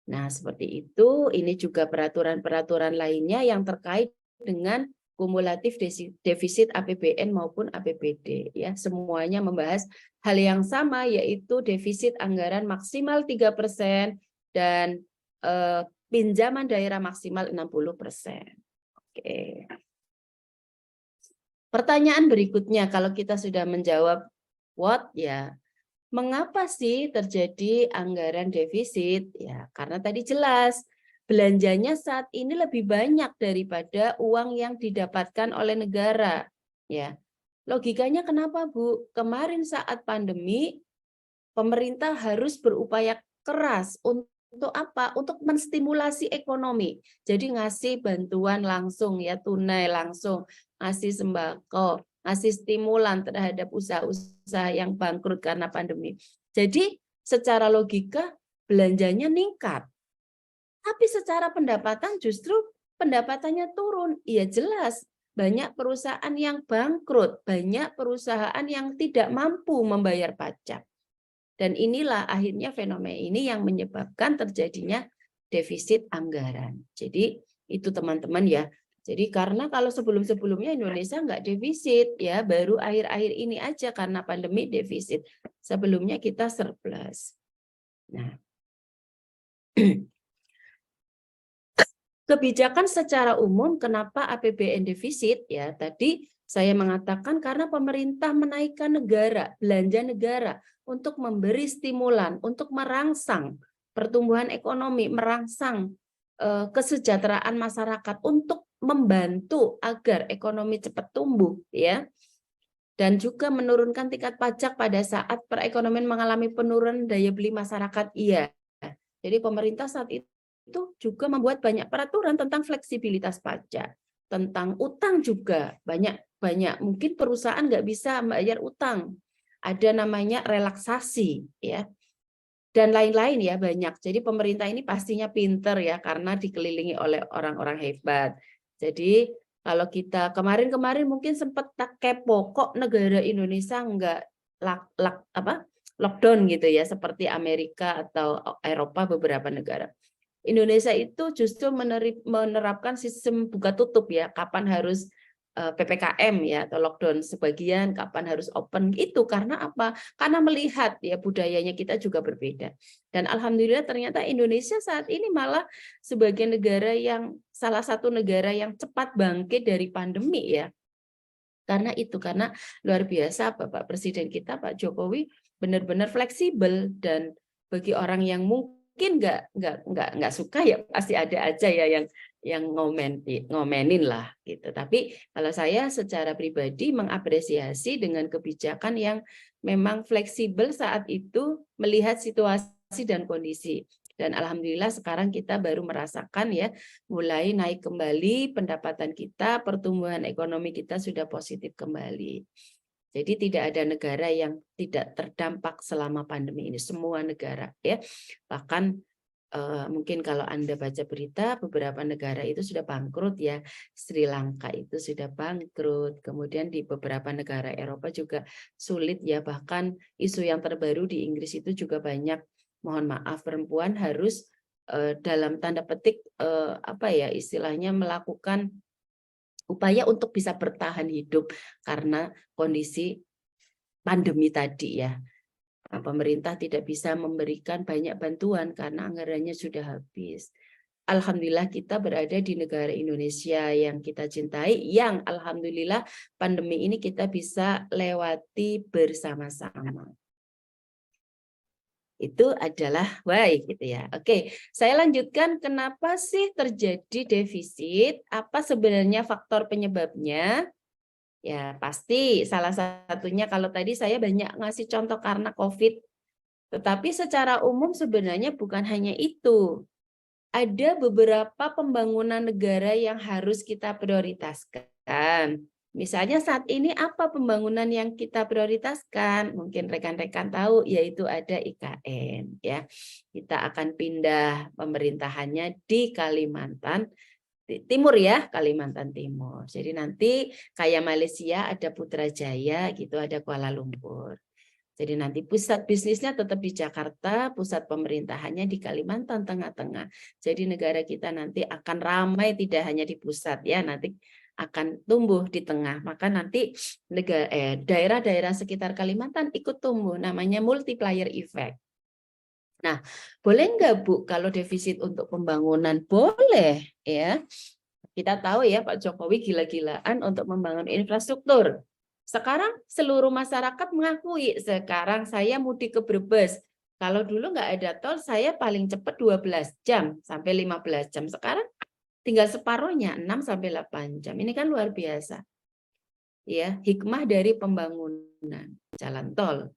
[SPEAKER 14] Nah, seperti itu. Ini juga peraturan-peraturan lainnya yang terkait dengan kumulatif defisit APBN maupun APBD ya. Semuanya membahas hal yang sama yaitu defisit anggaran maksimal 3% dan pinjaman daerah maksimal 60%. Oke. Pertanyaan berikutnya kalau kita sudah menjawab what ya, mengapa sih terjadi anggaran defisit? Ya, karena tadi jelas belanjanya saat ini lebih banyak daripada uang yang didapatkan oleh negara. Ya, logikanya kenapa Bu? Kemarin saat pandemi, pemerintah harus berupaya keras untuk apa? Untuk menstimulasi ekonomi. Jadi ngasih bantuan langsung ya, tunai langsung, ngasih sembako, ngasih stimulan terhadap usaha-usaha yang bangkrut karena pandemi. Jadi secara logika belanjanya meningkat. Tapi secara pendapatan justru pendapatannya turun. Iya jelas, banyak perusahaan yang bangkrut, banyak perusahaan yang tidak mampu membayar pajak. Dan inilah akhirnya fenomena ini yang menyebabkan terjadinya defisit anggaran. Jadi itu teman-teman ya. Jadi karena kalau sebelum-sebelumnya Indonesia nggak defisit ya, baru akhir-akhir ini aja karena pandemi defisit. Sebelumnya kita surplus. Nah, kebijakan secara umum kenapa APBN defisit ya, tadi saya mengatakan karena pemerintah menaikkan belanja negara untuk memberi stimulan, untuk merangsang pertumbuhan ekonomi, merangsang kesejahteraan masyarakat, untuk membantu agar ekonomi cepat tumbuh ya. Dan juga menurunkan tingkat pajak pada saat perekonomian mengalami penurunan daya beli masyarakat. Iya. Jadi pemerintah saat itu juga membuat banyak peraturan tentang fleksibilitas pajak, tentang utang juga banyak mungkin perusahaan nggak bisa membayar utang, ada namanya relaksasi ya, dan lain-lain ya banyak. Jadi pemerintah ini pastinya pinter ya karena dikelilingi oleh orang-orang hebat. Jadi kalau kita kemarin-kemarin mungkin sempat tak kepo kok negara Indonesia nggak lockdown gitu ya seperti Amerika atau Eropa beberapa negara. Indonesia itu justru menerapkan sistem buka tutup ya, kapan harus PPKM ya atau lockdown sebagian, kapan harus open. Itu karena apa? Karena melihat ya budayanya kita juga berbeda. Dan alhamdulillah ternyata Indonesia saat ini malah sebagai negara yang salah satu negara yang cepat bangkit dari pandemi ya. Karena luar biasa Bapak Presiden kita Pak Jokowi benar-benar fleksibel, dan bagi orang yang mungkin nggak suka ya pasti ada aja ya yang ngomenin lah gitu. Tapi kalau saya secara pribadi mengapresiasi dengan kebijakan yang memang fleksibel saat itu melihat situasi dan kondisi. Dan alhamdulillah sekarang kita baru merasakan ya mulai naik kembali pendapatan kita, pertumbuhan ekonomi kita sudah positif kembali. Jadi tidak ada negara yang tidak terdampak selama pandemi ini, semua negara ya. Bahkan Mungkin kalau Anda baca berita, beberapa negara itu sudah bangkrut ya. Sri Lanka itu sudah bangkrut. Kemudian di beberapa negara Eropa juga sulit ya. Bahkan isu yang terbaru di Inggris itu juga banyak, mohon maaf, perempuan harus dalam tanda petik apa ya istilahnya melakukan upaya untuk bisa bertahan hidup karena kondisi pandemi tadi ya. Pemerintah tidak bisa memberikan banyak bantuan karena anggarannya sudah habis. Alhamdulillah kita berada di negara Indonesia yang kita cintai, yang alhamdulillah pandemi ini kita bisa lewati bersama-sama. Itu adalah baik gitu ya. Oke, saya lanjutkan, kenapa sih terjadi defisit? Apa sebenarnya faktor penyebabnya? Ya, pasti salah satunya kalau tadi saya banyak ngasih contoh karena COVID. Tetapi secara umum sebenarnya bukan hanya itu. Ada beberapa pembangunan negara yang harus kita prioritaskan. Misalnya saat ini apa pembangunan yang kita prioritaskan? Mungkin rekan-rekan tahu, yaitu ada IKN. Ya, kita akan pindah pemerintahannya di Kalimantan Timur ya, Kalimantan Timur. Jadi nanti kayak Malaysia ada Putrajaya gitu, ada Kuala Lumpur. Jadi nanti pusat bisnisnya tetap di Jakarta, pusat pemerintahannya di Kalimantan Tengah-Tengah. Jadi negara kita nanti akan ramai tidak hanya di pusat ya, nanti akan tumbuh di tengah. Maka nanti daerah-daerah sekitar Kalimantan ikut tumbuh, namanya multiplier effect. Nah, boleh nggak Bu kalau defisit untuk pembangunan? Boleh ya. Kita tahu ya Pak Jokowi gila-gilaan untuk membangun infrastruktur. Sekarang seluruh masyarakat mengakui, sekarang saya mudik ke Brebes. Kalau dulu nggak ada tol, saya paling cepat 12 jam sampai 15 jam. Sekarang tinggal separuhnya, 6 sampai 8 jam. Ini kan luar biasa. Ya, hikmah dari pembangunan jalan tol.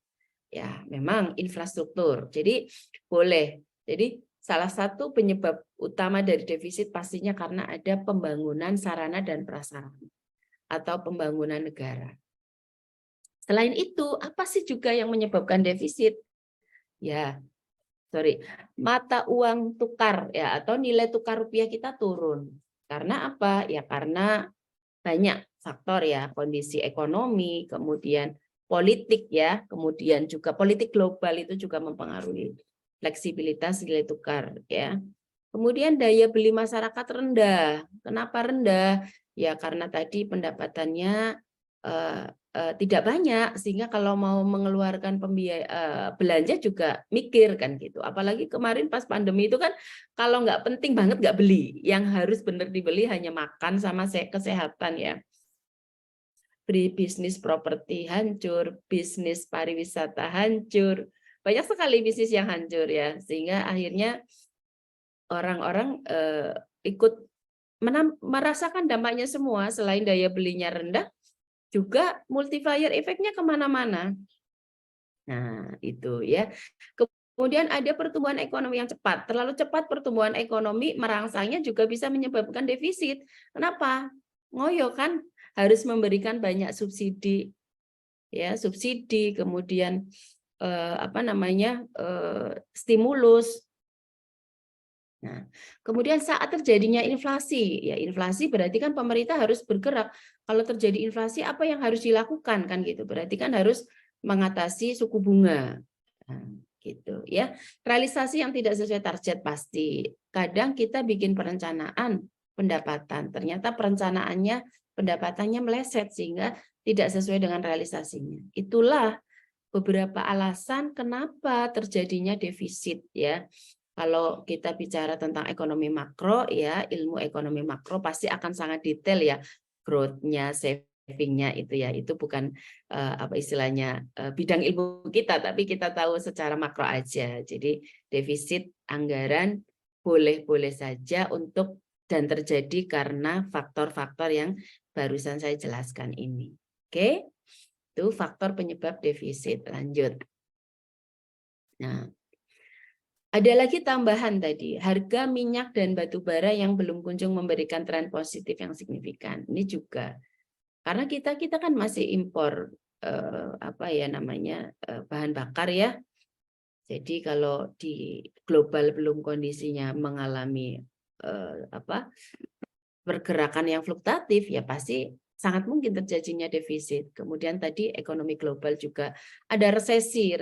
[SPEAKER 14] Ya, memang infrastruktur. Jadi boleh. Jadi salah satu penyebab utama dari defisit pastinya karena ada pembangunan sarana dan prasarana atau pembangunan negara. Selain itu, apa sih juga yang menyebabkan defisit? Ya, mata uang tukar ya atau nilai tukar rupiah kita turun. Karena apa? Ya karena banyak faktor ya, kondisi ekonomi, kemudian politik ya, kemudian juga politik global itu juga mempengaruhi fleksibilitas nilai tukar ya. Kemudian daya beli masyarakat rendah. Kenapa rendah? Ya karena tadi pendapatannya tidak banyak, sehingga kalau mau mengeluarkan belanja juga mikir kan gitu. Apalagi kemarin pas pandemi itu kan kalau nggak penting banget nggak beli. Yang harus benar dibeli hanya makan sama kesehatan ya. Bisnis properti hancur, bisnis pariwisata hancur, banyak sekali bisnis yang hancur ya, sehingga akhirnya orang-orang ikut merasakan dampaknya semua. Selain daya belinya rendah, juga multiplier efeknya kemana-mana. Nah itu ya. Kemudian ada pertumbuhan ekonomi yang cepat, terlalu cepat pertumbuhan ekonomi merangsangnya juga bisa menyebabkan defisit. Kenapa? Ngoyo kan? Harus memberikan banyak subsidi ya, subsidi, kemudian stimulus. Nah, kemudian saat terjadinya inflasi, ya inflasi berarti kan pemerintah harus bergerak. Kalau terjadi inflasi apa yang harus dilakukan kan gitu? Berarti kan harus mengatasi suku bunga. Nah, gitu ya. Realisasi yang tidak sesuai target pasti. Kadang kita bikin perencanaan pendapatan, ternyata pendapatannya meleset sehingga tidak sesuai dengan realisasinya. Itulah beberapa alasan kenapa terjadinya defisit ya. Kalau kita bicara tentang ekonomi makro ya, ilmu ekonomi makro pasti akan sangat detail ya, growth-nya, saving-nya itu ya. Itu bukan bidang ilmu kita, tapi kita tahu secara makro aja. Jadi defisit anggaran boleh-boleh saja untuk dan terjadi karena faktor-faktor yang barusan saya jelaskan ini. Oke, itu faktor penyebab defisit. Lanjut. Nah, ada lagi tambahan tadi, harga minyak dan batu bara yang belum kunjung memberikan tren positif yang signifikan. Ini juga karena kita kan masih impor bahan bakar ya. Jadi kalau di global belum kondisinya mengalami pergerakan yang fluktuatif, ya pasti sangat mungkin terjadinya defisit. Kemudian tadi ekonomi global juga ada resesi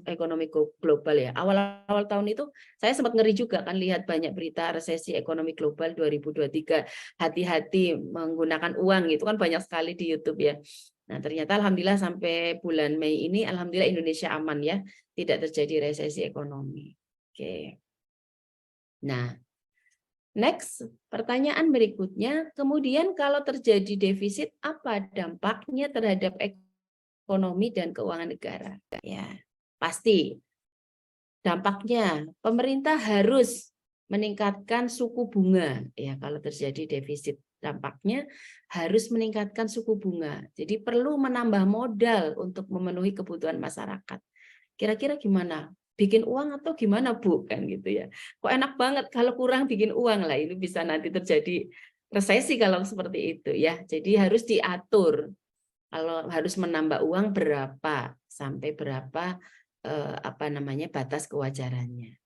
[SPEAKER 14] ekonomi global ya. Awal-awal tahun itu saya sempat ngeri juga kan lihat banyak berita resesi ekonomi global 2023. Hati-hati menggunakan uang, itu kan banyak sekali di YouTube ya. Nah, ternyata alhamdulillah sampai bulan Mei ini alhamdulillah Indonesia aman ya, tidak terjadi resesi ekonomi. Oke. Nah, next, pertanyaan berikutnya, kemudian kalau terjadi defisit, apa dampaknya terhadap ekonomi dan keuangan negara? Ya, pasti. Dampaknya, pemerintah harus meningkatkan suku bunga. Ya, kalau terjadi defisit, dampaknya harus meningkatkan suku bunga. Jadi perlu menambah modal untuk memenuhi kebutuhan masyarakat. Kira-kira gimana? Bikin uang atau gimana, Bu? Kan gitu ya. Kok enak banget kalau kurang bikin uang lah, ini bisa nanti terjadi resesi kalau seperti itu ya. Jadi harus diatur. Kalau harus menambah uang berapa sampai berapa batas kewajarannya.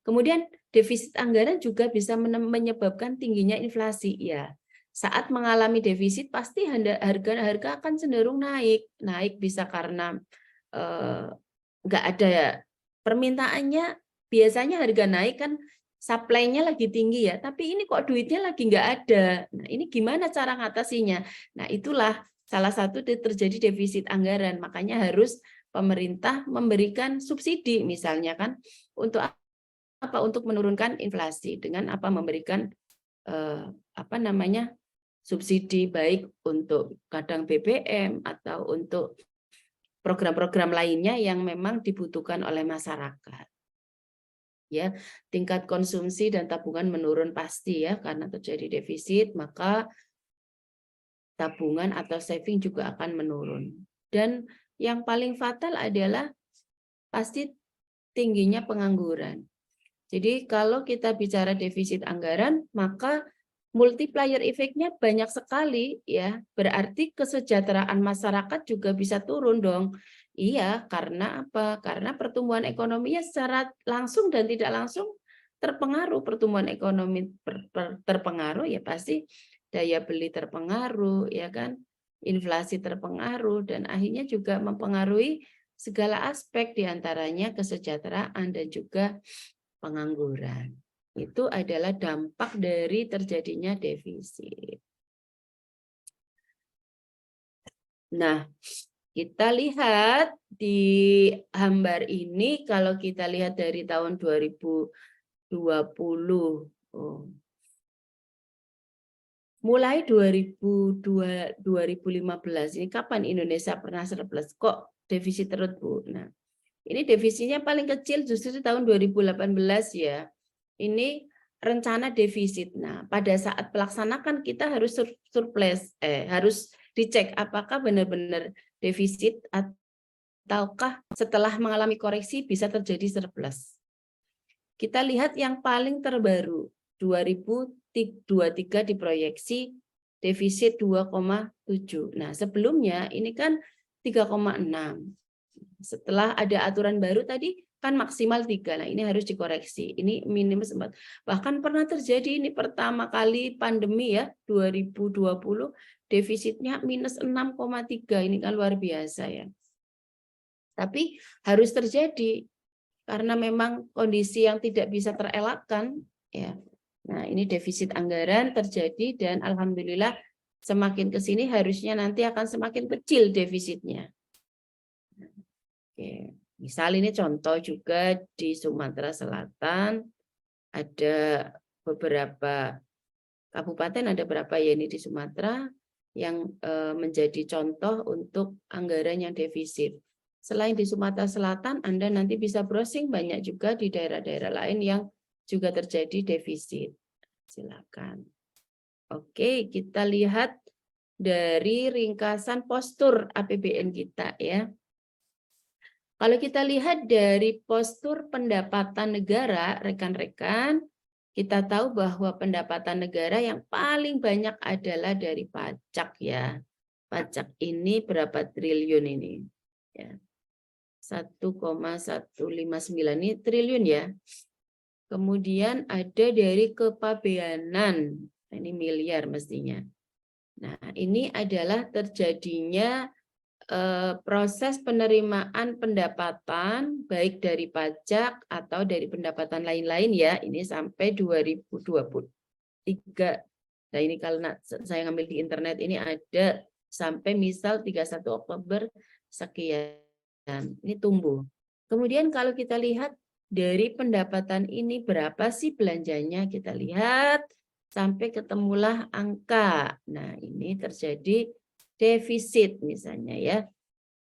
[SPEAKER 14] Kemudian defisit anggaran juga bisa menyebabkan tingginya inflasi ya. Saat mengalami defisit pasti harga akan cenderung naik. Naik bisa karena nggak ada permintaannya, biasanya harga naik kan supply-nya lagi tinggi ya, tapi ini kok duitnya lagi nggak ada. Nah, ini gimana cara ngatasinya? Nah, itulah salah satu terjadi defisit anggaran. Makanya harus pemerintah memberikan subsidi misalnya kan untuk apa? Untuk menurunkan inflasi dengan memberikan subsidi baik untuk kadang BBM atau untuk program-program lainnya yang memang dibutuhkan oleh masyarakat. Ya, tingkat konsumsi dan tabungan menurun pasti ya karena terjadi defisit, maka tabungan atau saving juga akan menurun. Dan yang paling fatal adalah pasti tingginya pengangguran. Jadi kalau kita bicara defisit anggaran, maka multiplier efeknya banyak sekali ya. Berarti kesejahteraan masyarakat juga bisa turun dong. Iya, karena apa? Karena pertumbuhan ekonominya secara langsung dan tidak langsung terpengaruh. Pertumbuhan ekonomi terpengaruh ya pasti daya beli terpengaruh ya kan. Inflasi terpengaruh dan akhirnya juga mempengaruhi segala aspek diantaranya kesejahteraan dan juga pengangguran. Itu adalah dampak dari terjadinya defisit. Nah, kita lihat di gambar ini, kalau kita lihat dari tahun 2020, mulai 2015, ini kapan Indonesia pernah surplus? Kok defisit terus, Bu? Nah, ini defisitnya paling kecil justru di tahun 2018 ya. Ini rencana defisit. Nah, pada saat pelaksanakan kita harus surplus, harus dicek apakah benar-benar defisit ataukah setelah mengalami koreksi bisa terjadi surplus. Kita lihat yang paling terbaru 2023 diproyeksi defisit 2,7. Nah, sebelumnya ini kan 3,6. Setelah ada aturan baru tadi kan maksimal 3. Nah, ini harus dikoreksi. Ini minus 4. Bahkan pernah terjadi ini pertama kali pandemi ya, 2020 defisitnya minus 6,3. Ini kan luar biasa ya. Tapi harus terjadi karena memang kondisi yang tidak bisa terelakkan ya. Nah, ini defisit anggaran terjadi dan alhamdulillah semakin ke sini harusnya nanti akan semakin kecil defisitnya. Oke. Misal ini contoh juga di Sumatera Selatan ada beberapa kabupaten, ada berapa ya ini di Sumatera yang menjadi contoh untuk anggaran yang defisit. Selain di Sumatera Selatan, Anda nanti bisa browsing banyak juga di daerah-daerah lain yang juga terjadi defisit. Silakan. Oke, kita lihat dari ringkasan postur APBN kita ya. Kalau kita lihat dari postur pendapatan negara, rekan-rekan, kita tahu bahwa pendapatan negara yang paling banyak adalah dari pajak ya. Pajak ini berapa triliun ini? Ya. 1,159 ini triliun ya. Kemudian ada dari kepabeanan, ini miliar mestinya. Nah, ini adalah terjadinya proses penerimaan pendapatan baik dari pajak atau dari pendapatan lain-lain ya. Ini sampai 2023. Nah, ini kalau saya ngambil di internet ini ada sampai misal 31 Oktober sekian. Ini tumbuh. Kemudian kalau kita lihat dari pendapatan ini berapa sih belanjanya, kita lihat sampai ketemulah angka. Nah, ini terjadi defisit misalnya ya.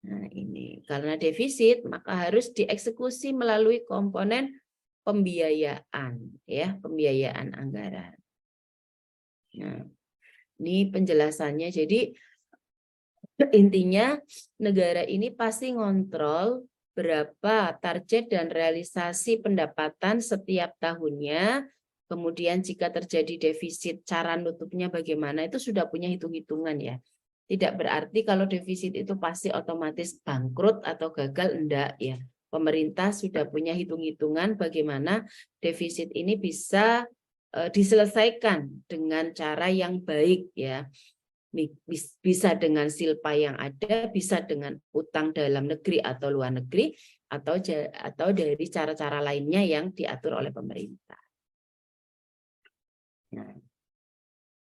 [SPEAKER 14] Nah, ini karena defisit maka harus dieksekusi melalui komponen pembiayaan ya, pembiayaan anggaran. Nah, ini penjelasannya. Jadi intinya negara ini pasti ngontrol berapa target dan realisasi pendapatan setiap tahunnya. Kemudian jika terjadi defisit, cara nutupnya bagaimana, itu sudah punya hitung-hitungan ya. Tidak berarti kalau defisit itu pasti otomatis bangkrut atau gagal, enggak ya. Pemerintah sudah punya hitung-hitungan bagaimana defisit ini bisa diselesaikan dengan cara yang baik ya. Bisa dengan silpa yang ada, bisa dengan utang dalam negeri atau luar negeri, atau dari cara-cara lainnya yang diatur oleh pemerintah. Nah,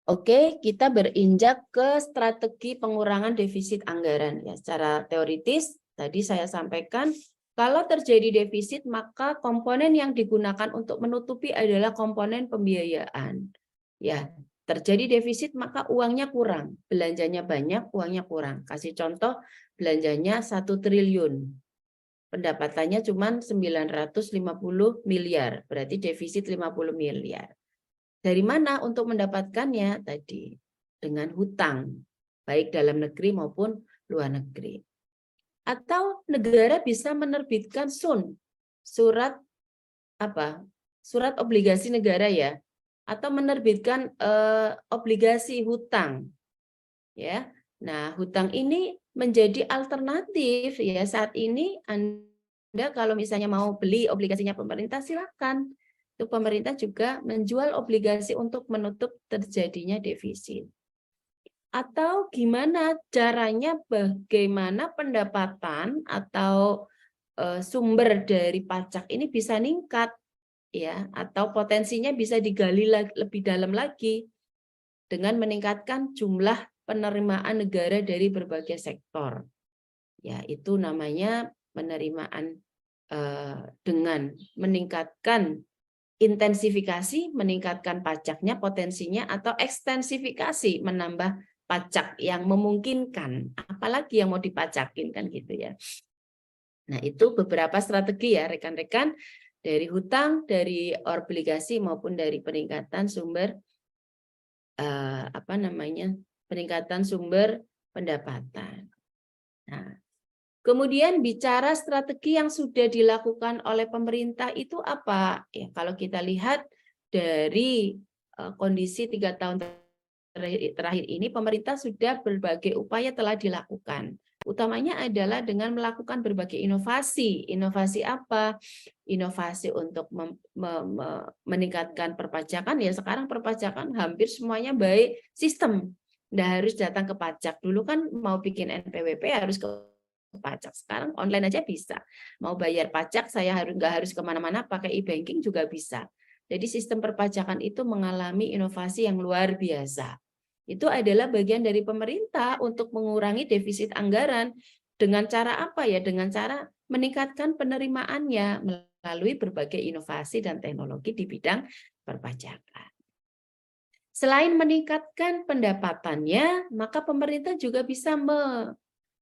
[SPEAKER 14] oke, kita berinjak ke strategi pengurangan defisit anggaran ya. Secara teoritis tadi saya sampaikan kalau terjadi defisit maka komponen yang digunakan untuk menutupi adalah komponen pembiayaan. Ya, terjadi defisit maka uangnya kurang, belanjanya banyak, uangnya kurang. Kasih contoh, belanjanya 1 triliun. Pendapatannya cuma 950 miliar, berarti defisit 50 miliar. Dari mana untuk mendapatkannya? Tadi dengan hutang, baik dalam negeri maupun luar negeri. Atau negara bisa menerbitkan surat obligasi negara ya, atau menerbitkan obligasi hutang. Ya. Nah, hutang ini menjadi alternatif ya. Saat ini Anda kalau misalnya mau beli obligasinya pemerintah silakan. Itu pemerintah juga menjual obligasi untuk menutup terjadinya defisit. Atau gimana caranya, bagaimana pendapatan atau sumber dari pajak ini bisa meningkat ya, atau potensinya bisa digali lebih dalam lagi dengan meningkatkan jumlah penerimaan negara dari berbagai sektor. Ya, itu namanya penerimaan dengan meningkatkan intensifikasi, meningkatkan pajaknya, potensinya, atau ekstensifikasi, menambah pajak yang memungkinkan, apalagi yang mau dipajakin kan gitu ya. Nah, itu beberapa strategi ya rekan-rekan, dari hutang, dari obligasi maupun dari peningkatan sumber peningkatan sumber pendapatan. Nah, kemudian bicara strategi yang sudah dilakukan oleh pemerintah itu apa? Ya, kalau kita lihat dari kondisi 3 tahun terakhir ini, pemerintah sudah berbagai upaya telah dilakukan. Utamanya adalah dengan melakukan berbagai inovasi. Inovasi apa? Inovasi untuk meningkatkan perpajakan. Ya, sekarang perpajakan hampir semuanya baik sistem. Nggak harus datang ke pajak. Dulu kan mau bikin NPWP harus ke pajak. Sekarang online aja bisa. Mau bayar pajak saya nggak harus kemana-mana, pakai e-banking juga bisa. Jadi sistem perpajakan itu mengalami inovasi yang luar biasa. Itu adalah bagian dari pemerintah untuk mengurangi defisit anggaran. Dengan cara apa ya? Dengan cara meningkatkan penerimaannya melalui berbagai inovasi dan teknologi di bidang perpajakan. Selain meningkatkan pendapatannya, maka pemerintah juga bisa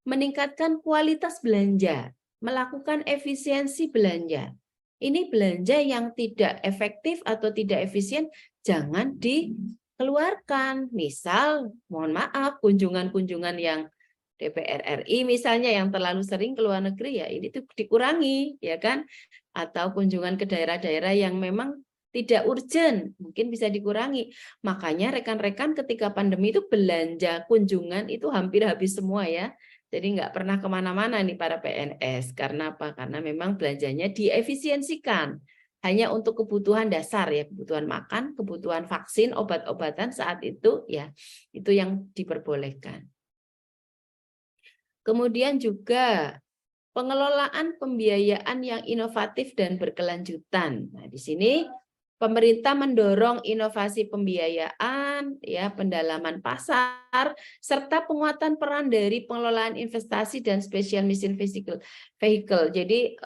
[SPEAKER 14] meningkatkan kualitas belanja, melakukan efisiensi belanja. Ini belanja yang tidak efektif atau tidak efisien, jangan dikeluarkan. Misal, mohon maaf, kunjungan-kunjungan yang DPR RI misalnya yang terlalu sering ke luar negeri, ya ini tuh dikurangi, ya kan? Atau kunjungan ke daerah-daerah yang memang tidak urgent, mungkin bisa dikurangi. Makanya rekan-rekan ketika pandemi itu belanja kunjungan itu hampir habis semua ya. Jadi nggak pernah kemana-mana nih para PNS. Karena apa? Karena memang belanjanya diefisiensikan. Hanya untuk kebutuhan dasar ya, kebutuhan makan, kebutuhan vaksin, obat-obatan saat itu ya, itu yang diperbolehkan. Kemudian juga pengelolaan pembiayaan yang inovatif dan berkelanjutan. Nah, di sini pemerintah mendorong inovasi pembiayaan, ya, pendalaman pasar, serta penguatan peran dari pengelolaan investasi dan special mission vehicle. Jadi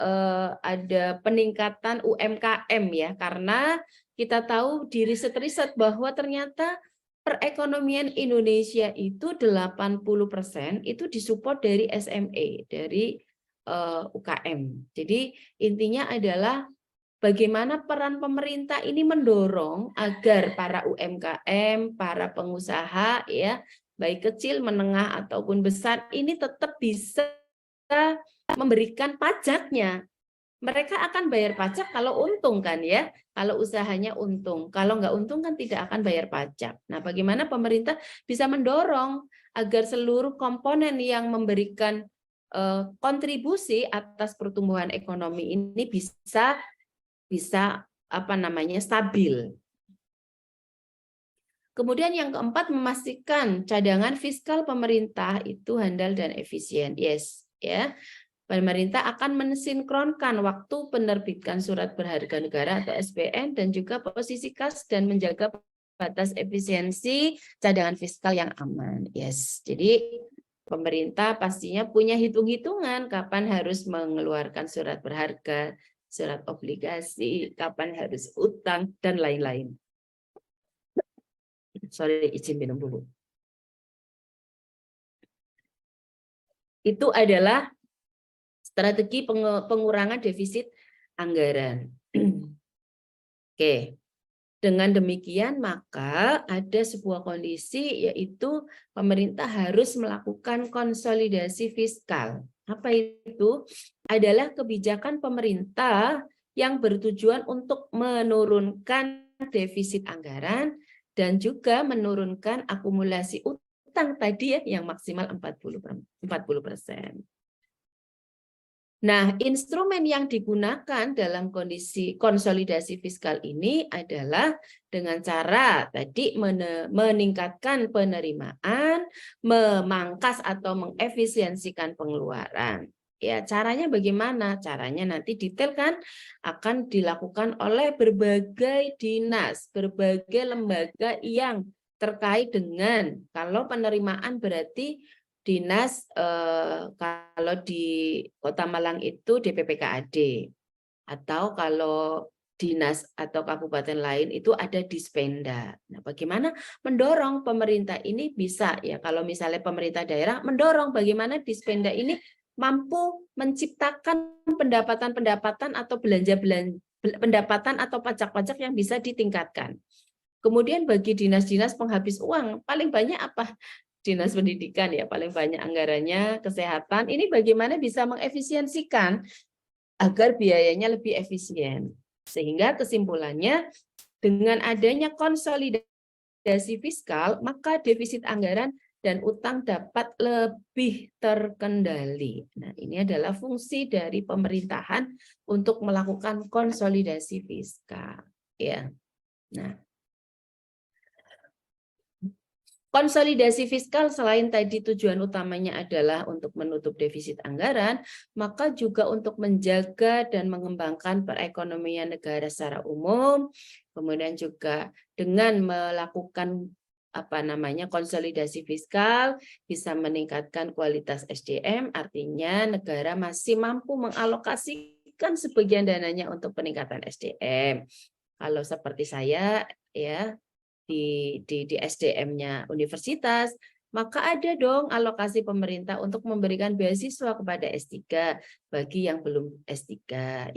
[SPEAKER 14] ada peningkatan UMKM ya, karena kita tahu di riset-riset bahwa ternyata perekonomian Indonesia itu 80% itu disupport dari SME, dari UKM. Jadi intinya adalah bagaimana peran pemerintah ini mendorong agar para UMKM, para pengusaha ya, baik kecil, menengah ataupun besar ini tetap bisa memberikan pajaknya. Mereka akan bayar pajak kalau untung kan ya, kalau usahanya untung. Kalau nggak untung kan tidak akan bayar pajak. Nah, bagaimana pemerintah bisa mendorong agar seluruh komponen yang memberikan kontribusi atas pertumbuhan ekonomi ini bisa stabil. Kemudian yang keempat, memastikan cadangan fiskal pemerintah itu handal dan efisien. Yes, ya. Pemerintah akan mensinkronkan waktu penerbitan surat berharga negara atau SBN dan juga posisi kas dan menjaga batas efisiensi cadangan fiskal yang aman. Yes. Jadi pemerintah pastinya punya hitung-hitungan kapan harus mengeluarkan surat berharga, surat obligasi, kapan harus utang, dan lain-lain. Sorry, izin minum dulu. Itu adalah strategi pengurangan defisit anggaran. Oke. Dengan demikian, maka ada sebuah kondisi, yaitu pemerintah harus melakukan konsolidasi fiskal. Apa itu? Adalah kebijakan pemerintah yang bertujuan untuk menurunkan defisit anggaran dan juga menurunkan akumulasi utang tadi ya, yang maksimal 40%. Nah, instrumen yang digunakan dalam kondisi konsolidasi fiskal ini adalah dengan cara tadi meningkatkan penerimaan, memangkas atau mengefisiensikan pengeluaran. Ya, caranya bagaimana? Caranya nanti detail kan akan dilakukan oleh berbagai dinas, berbagai lembaga yang terkait dengan, kalau penerimaan berarti dinas, kalau di Kota Malang itu DPPKAD, atau kalau dinas atau kabupaten lain itu ada Dispenda. Nah, bagaimana mendorong pemerintah ini bisa ya, kalau misalnya pemerintah daerah mendorong bagaimana Dispenda ini mampu menciptakan pendapatan-pendapatan atau pendapatan atau pajak-pajak yang bisa ditingkatkan. Kemudian bagi dinas-dinas penghabis uang, paling banyak apa? Dinas pendidikan ya, paling banyak anggarannya, kesehatan. Ini bagaimana bisa mengefisiensikan agar biayanya lebih efisien. Sehingga kesimpulannya, dengan adanya konsolidasi fiskal, maka defisit anggaran dan utang dapat lebih terkendali. Nah, ini adalah fungsi dari pemerintahan untuk melakukan konsolidasi fiskal. Ya. Nah, konsolidasi fiskal selain tadi tujuan utamanya adalah untuk menutup defisit anggaran, maka juga untuk menjaga dan mengembangkan perekonomian negara secara umum, kemudian juga dengan melakukan konsolidasi fiskal bisa meningkatkan kualitas SDM, artinya negara masih mampu mengalokasikan sebagian dananya untuk peningkatan SDM. Kalau seperti saya ya, di SDM-nya universitas, maka ada dong alokasi pemerintah untuk memberikan beasiswa kepada S3 bagi yang belum S3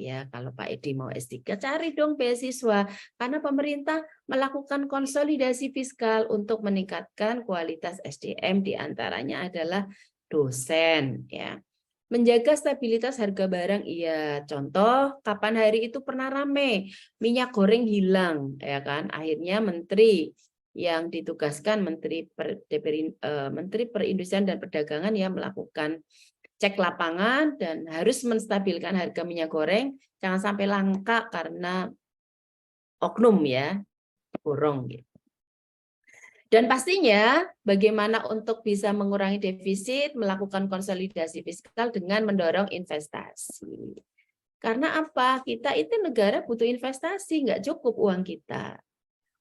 [SPEAKER 14] ya. Kalau Pak Edi mau S3, cari dong beasiswa karena pemerintah melakukan konsolidasi fiskal untuk meningkatkan kualitas SDM, diantaranya adalah dosen ya. Menjaga stabilitas harga barang, iya. Contoh, kapan hari itu pernah rame, minyak goreng hilang, ya kan? Akhirnya Menteri yang ditugaskan Menteri Perindustrian dan Perdagangan yang melakukan cek lapangan dan harus menstabilkan harga minyak goreng, jangan sampai langka karena oknum ya, borong gitu. Dan pastinya bagaimana untuk bisa mengurangi defisit, melakukan konsolidasi fiskal dengan mendorong investasi. Karena apa? Kita itu negara butuh investasi, nggak cukup uang kita.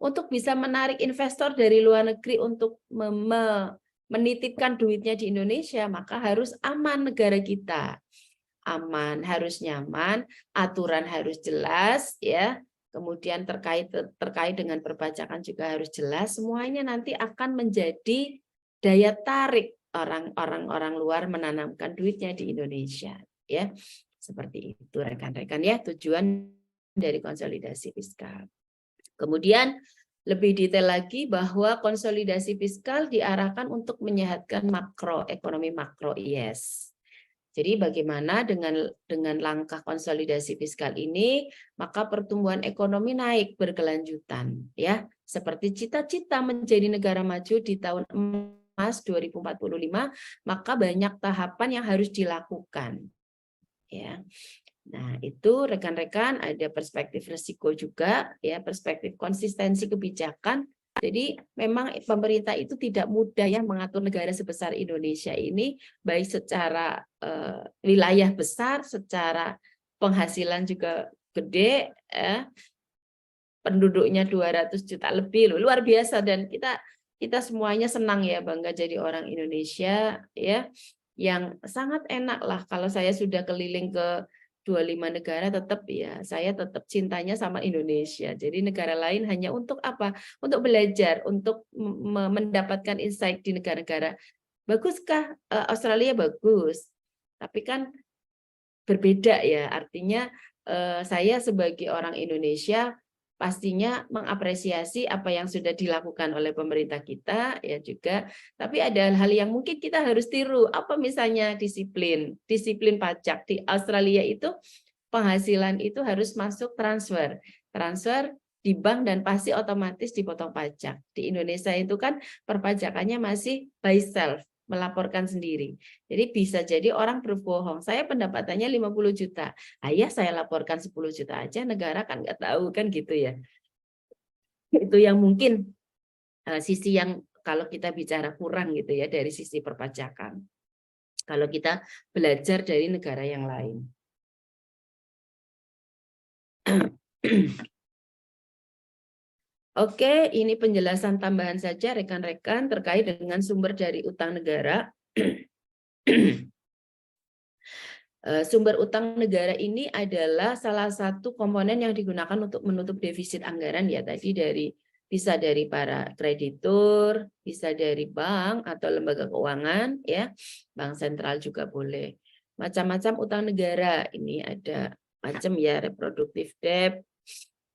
[SPEAKER 14] Untuk bisa menarik investor dari luar negeri untuk menitipkan duitnya di Indonesia, maka harus aman negara kita. Aman, harus nyaman, aturan harus jelas ya. Kemudian terkait dengan perpajakan juga harus jelas. Semuanya nanti akan menjadi daya tarik orang luar menanamkan duitnya di Indonesia ya. Seperti itu rekan-rekan ya, tujuan dari konsolidasi fiskal. Kemudian lebih detail lagi bahwa konsolidasi fiskal diarahkan untuk menyehatkan ekonomi makro IS. Jadi bagaimana dengan langkah konsolidasi fiskal ini, maka pertumbuhan ekonomi naik berkelanjutan ya. Seperti cita-cita menjadi negara maju di tahun emas 2045, maka banyak tahapan yang harus dilakukan. Ya. Nah, itu rekan-rekan ada perspektif risiko juga ya, perspektif konsistensi kebijakan. Jadi memang pemerintah itu tidak mudah ya mengatur negara sebesar Indonesia ini, baik secara wilayah besar, secara penghasilan juga gede ya. Penduduknya 200 juta lebih loh, luar biasa, dan kita semuanya senang ya bangga jadi orang Indonesia ya. Yang sangat enak lah kalau saya sudah keliling ke 25 negara, tetap ya saya tetap cintanya sama Indonesia. Jadi negara lain hanya untuk apa? Untuk belajar, untuk mendapatkan insight di negara-negara. Baguskah Australia? Bagus. Tapi kan berbeda ya. Artinya saya sebagai orang Indonesia pastinya mengapresiasi apa yang sudah dilakukan oleh pemerintah kita ya juga, tapi ada hal yang mungkin kita harus tiru. Apa misalnya disiplin pajak. Di Australia itu penghasilan itu harus masuk transfer di bank dan pasti otomatis dipotong pajak. Di Indonesia itu kan perpajakannya masih by self, melaporkan sendiri. Jadi bisa jadi orang berbohong, saya pendapatannya 50 juta. Ayah saya laporkan 10 juta aja, negara kan nggak tahu kan gitu ya. Itu yang mungkin sisi yang kalau kita bicara kurang gitu ya dari sisi perpajakan. Kalau kita belajar dari negara yang lain. Oke, ini penjelasan tambahan saja rekan-rekan terkait dengan sumber dari utang negara. Sumber utang negara ini adalah salah satu komponen yang digunakan untuk menutup defisit anggaran ya, tadi bisa dari para kreditur, bisa dari bank atau lembaga keuangan ya, bank sentral juga boleh. Macam-macam utang negara ini ada macam ya, reproduktif debt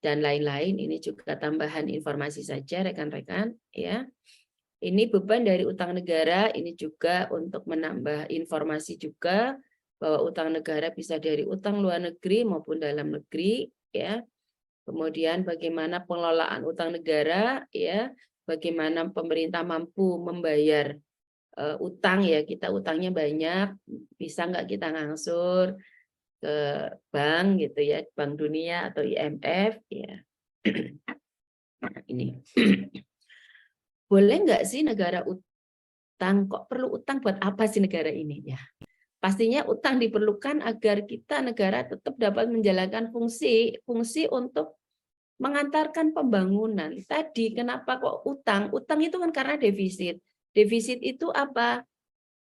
[SPEAKER 14] dan lain-lain. Ini juga tambahan informasi saja rekan-rekan ya. Ini beban dari utang negara, ini juga untuk menambah informasi juga bahwa utang negara bisa dari utang luar negeri maupun dalam negeri ya. Kemudian bagaimana pengelolaan utang negara ya, bagaimana pemerintah mampu membayar utang ya, kita utangnya banyak, bisa nggak kita ngangsur ke bank gitu ya, Bank Dunia atau IMF ya. Nah, ini boleh nggak sih negara utang? Kok perlu utang, buat apa sih negara ini ya? Pastinya utang diperlukan agar kita negara tetap dapat menjalankan fungsi untuk mengantarkan pembangunan. Tadi kenapa kok utang? Utang itu kan karena defisit. Defisit itu apa?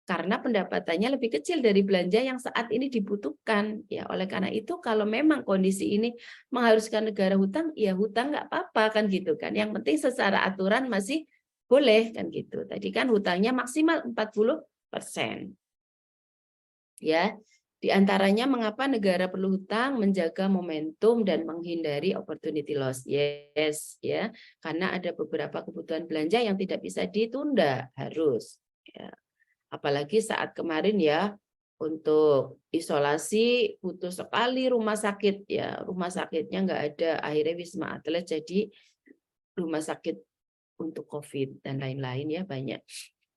[SPEAKER 14] Karena pendapatannya lebih kecil dari belanja yang saat ini dibutuhkan. Ya, oleh karena itu kalau memang kondisi ini mengharuskan negara hutang, ya hutang nggak apa-apa kan gitu kan. Yang penting secara aturan masih boleh kan gitu. Tadi kan hutangnya maksimal 40%. Ya, di antaranya mengapa negara perlu hutang, menjaga momentum dan menghindari opportunity loss. Yes, ya. Karena ada beberapa kebutuhan belanja yang tidak bisa ditunda, harus. Ya. Apalagi saat kemarin ya, untuk isolasi butuh sekali rumah sakit ya, rumah sakitnya nggak ada, akhirnya Wisma Atlet jadi rumah sakit untuk COVID dan lain-lain ya banyak.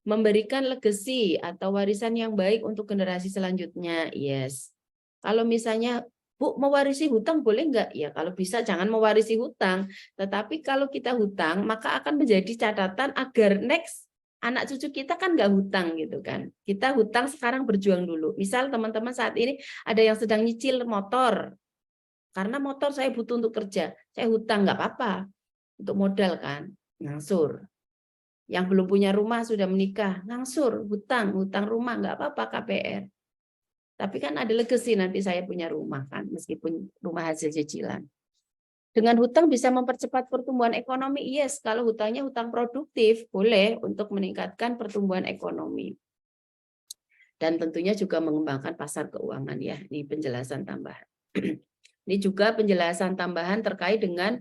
[SPEAKER 14] Memberikan legacy atau warisan yang baik untuk generasi selanjutnya. Yes. Kalau misalnya Bu mewarisi hutang boleh nggak? Ya kalau bisa jangan mewarisi hutang. Tetapi kalau kita hutang maka akan menjadi catatan agar next anak cucu kita kan nggak hutang gitu kan. Kita hutang sekarang berjuang dulu. Misal teman-teman saat ini ada yang sedang nyicil motor. Karena motor saya butuh untuk kerja. Saya hutang nggak apa-apa. Untuk modal kan. Ngangsur. Yang belum punya rumah sudah menikah, ngangsur, hutang rumah, nggak apa-apa KPR. Tapi kan ada legacy nanti saya punya rumah kan, meskipun rumah hasil cicilan. Dengan hutang bisa mempercepat pertumbuhan ekonomi, yes. Kalau hutangnya hutang produktif, boleh untuk meningkatkan pertumbuhan ekonomi. Dan tentunya juga mengembangkan pasar keuangan ya, ini penjelasan tambahan. Ini juga penjelasan tambahan terkait dengan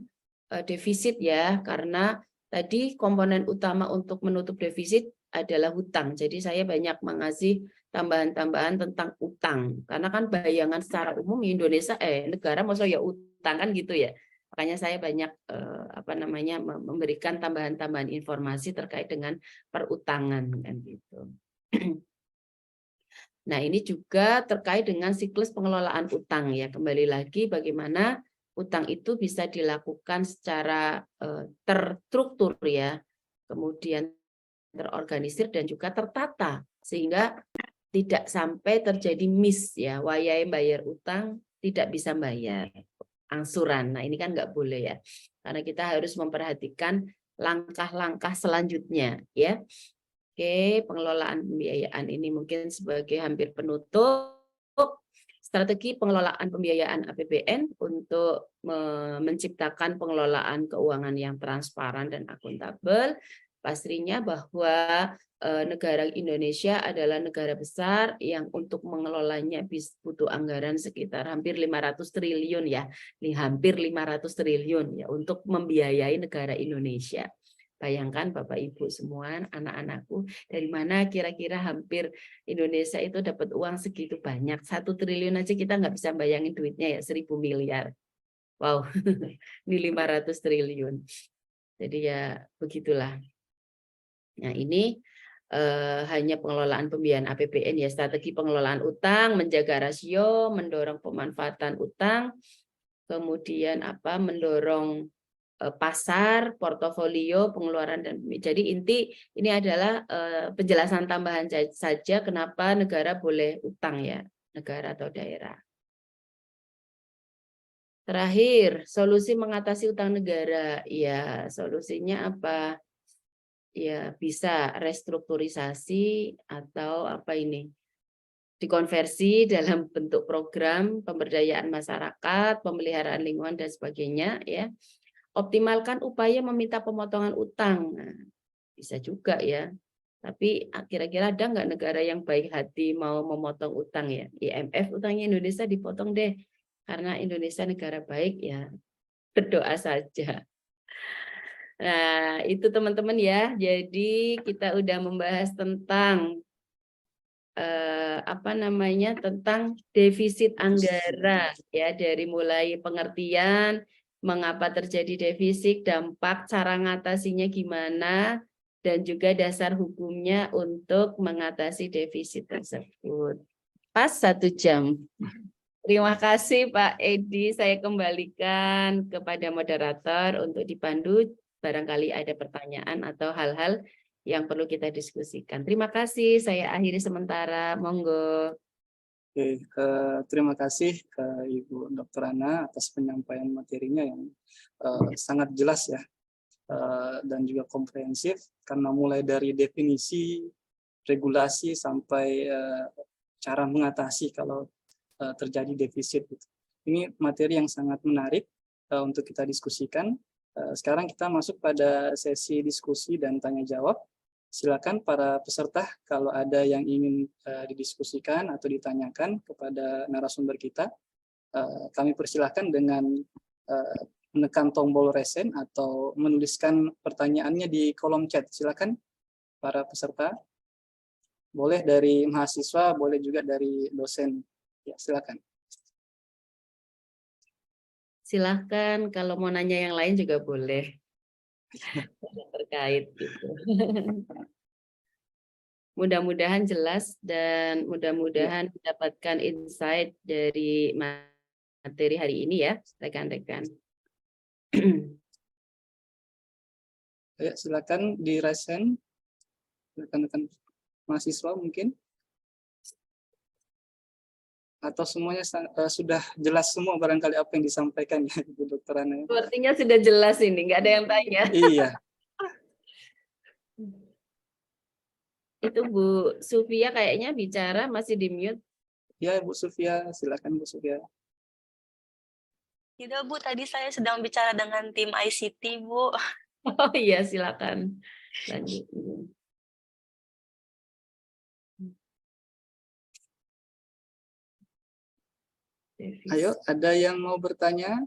[SPEAKER 14] defisit ya, karena tadi komponen utama untuk menutup defisit adalah hutang. Jadi saya banyak mengasih tambahan-tambahan tentang utang. Karena kan bayangan secara umum Indonesia negara masa ya utang kan gitu ya. Makanya saya banyak memberikan tambahan-tambahan informasi terkait dengan perutangan kan gitu. Nah, ini juga terkait dengan siklus pengelolaan utang ya. Kembali lagi bagaimana utang itu bisa dilakukan secara terstruktur ya, kemudian terorganisir dan juga tertata sehingga tidak sampai terjadi miss ya, wayai bayar utang tidak bisa bayar angsuran. Nah ini kan nggak boleh ya, karena kita harus memperhatikan langkah-langkah selanjutnya ya. Oke, pengelolaan pembiayaan ini mungkin sebagai hampir penutup. Strategi pengelolaan pembiayaan APBN untuk menciptakan pengelolaan keuangan yang transparan dan akuntabel. Pastinya bahwa negara Indonesia adalah negara besar yang untuk mengelolanya butuh anggaran sekitar hampir 500 triliun ya. Hampir 500 triliun ya untuk membiayai negara Indonesia. Bayangkan Bapak Ibu semua, anak-anakku, dari mana kira-kira hampir Indonesia itu dapat uang segitu banyak. 1 triliun aja kita nggak bisa bayangin duitnya ya, 1.000 miliar. Wow, ini 500 triliun. Jadi ya begitulah. Nah ini hanya pengelolaan pembiayaan APBN ya, strategi pengelolaan utang, menjaga rasio, mendorong pemanfaatan utang, kemudian mendorong pasar, portofolio, pengeluaran dan jadi inti ini adalah penjelasan tambahan saja kenapa negara boleh utang ya, negara atau daerah. Terakhir, solusi mengatasi utang negara. Ya, solusinya apa? Ya, bisa restrukturisasi atau dikonversi dalam bentuk program pemberdayaan masyarakat, pemeliharaan lingkungan dan sebagainya ya. Optimalkan upaya meminta pemotongan utang. Nah, bisa juga ya. Tapi kira-kira ada nggak negara yang baik hati mau memotong utang ya? IMF utangnya Indonesia dipotong deh. Karena Indonesia negara baik ya. Berdoa saja. Nah, itu teman-teman ya. Jadi kita udah membahas tentang tentang defisit anggaran ya, dari mulai pengertian mengapa terjadi defisit, dampak, cara ngatasinya gimana, dan juga dasar hukumnya untuk mengatasi defisit tersebut. Pas 1 jam. Terima kasih Pak Edi, saya kembalikan kepada moderator untuk dipandu, barangkali ada pertanyaan atau hal-hal yang perlu kita diskusikan. Terima kasih, saya akhiri sementara, monggo.
[SPEAKER 13] Oke, terima kasih ke Ibu Dr. Ana atas penyampaian materinya yang sangat jelas ya, dan juga komprehensif, karena mulai dari definisi, regulasi, sampai cara mengatasi kalau terjadi defisit. Ini materi yang sangat menarik untuk kita diskusikan. Sekarang kita masuk pada sesi diskusi dan tanya jawab. Silakan para peserta kalau ada yang ingin didiskusikan atau ditanyakan kepada narasumber kita, kami persilahkan dengan menekan tombol resen atau menuliskan pertanyaannya di kolom chat. Silakan para peserta. Boleh dari mahasiswa, boleh juga dari dosen. Ya, silakan.
[SPEAKER 14] Silakan kalau mau nanya yang lain juga boleh. terkait gitu. Mudah-mudahan jelas dan mudah-mudahan mendapatkan insight dari materi hari ini ya, rekan-rekan.
[SPEAKER 13] Ya, silakan di raise hand, rekan-rekan mahasiswa mungkin. Atau semuanya sudah jelas semua barangkali apa yang disampaikan ya Ibu Dr. Ana.
[SPEAKER 14] Sepertinya sudah jelas ini, nggak ada yang tanya.
[SPEAKER 13] Iya.
[SPEAKER 14] Itu Bu Sufia kayaknya bicara masih di mute.
[SPEAKER 13] Ya Bu Sufia, silakan Bu Sufia.
[SPEAKER 16] Tidak Bu, tadi saya sedang bicara dengan tim ICT Bu.
[SPEAKER 14] Oh iya, silakan lanjut.
[SPEAKER 13] Ayo, ada yang mau bertanya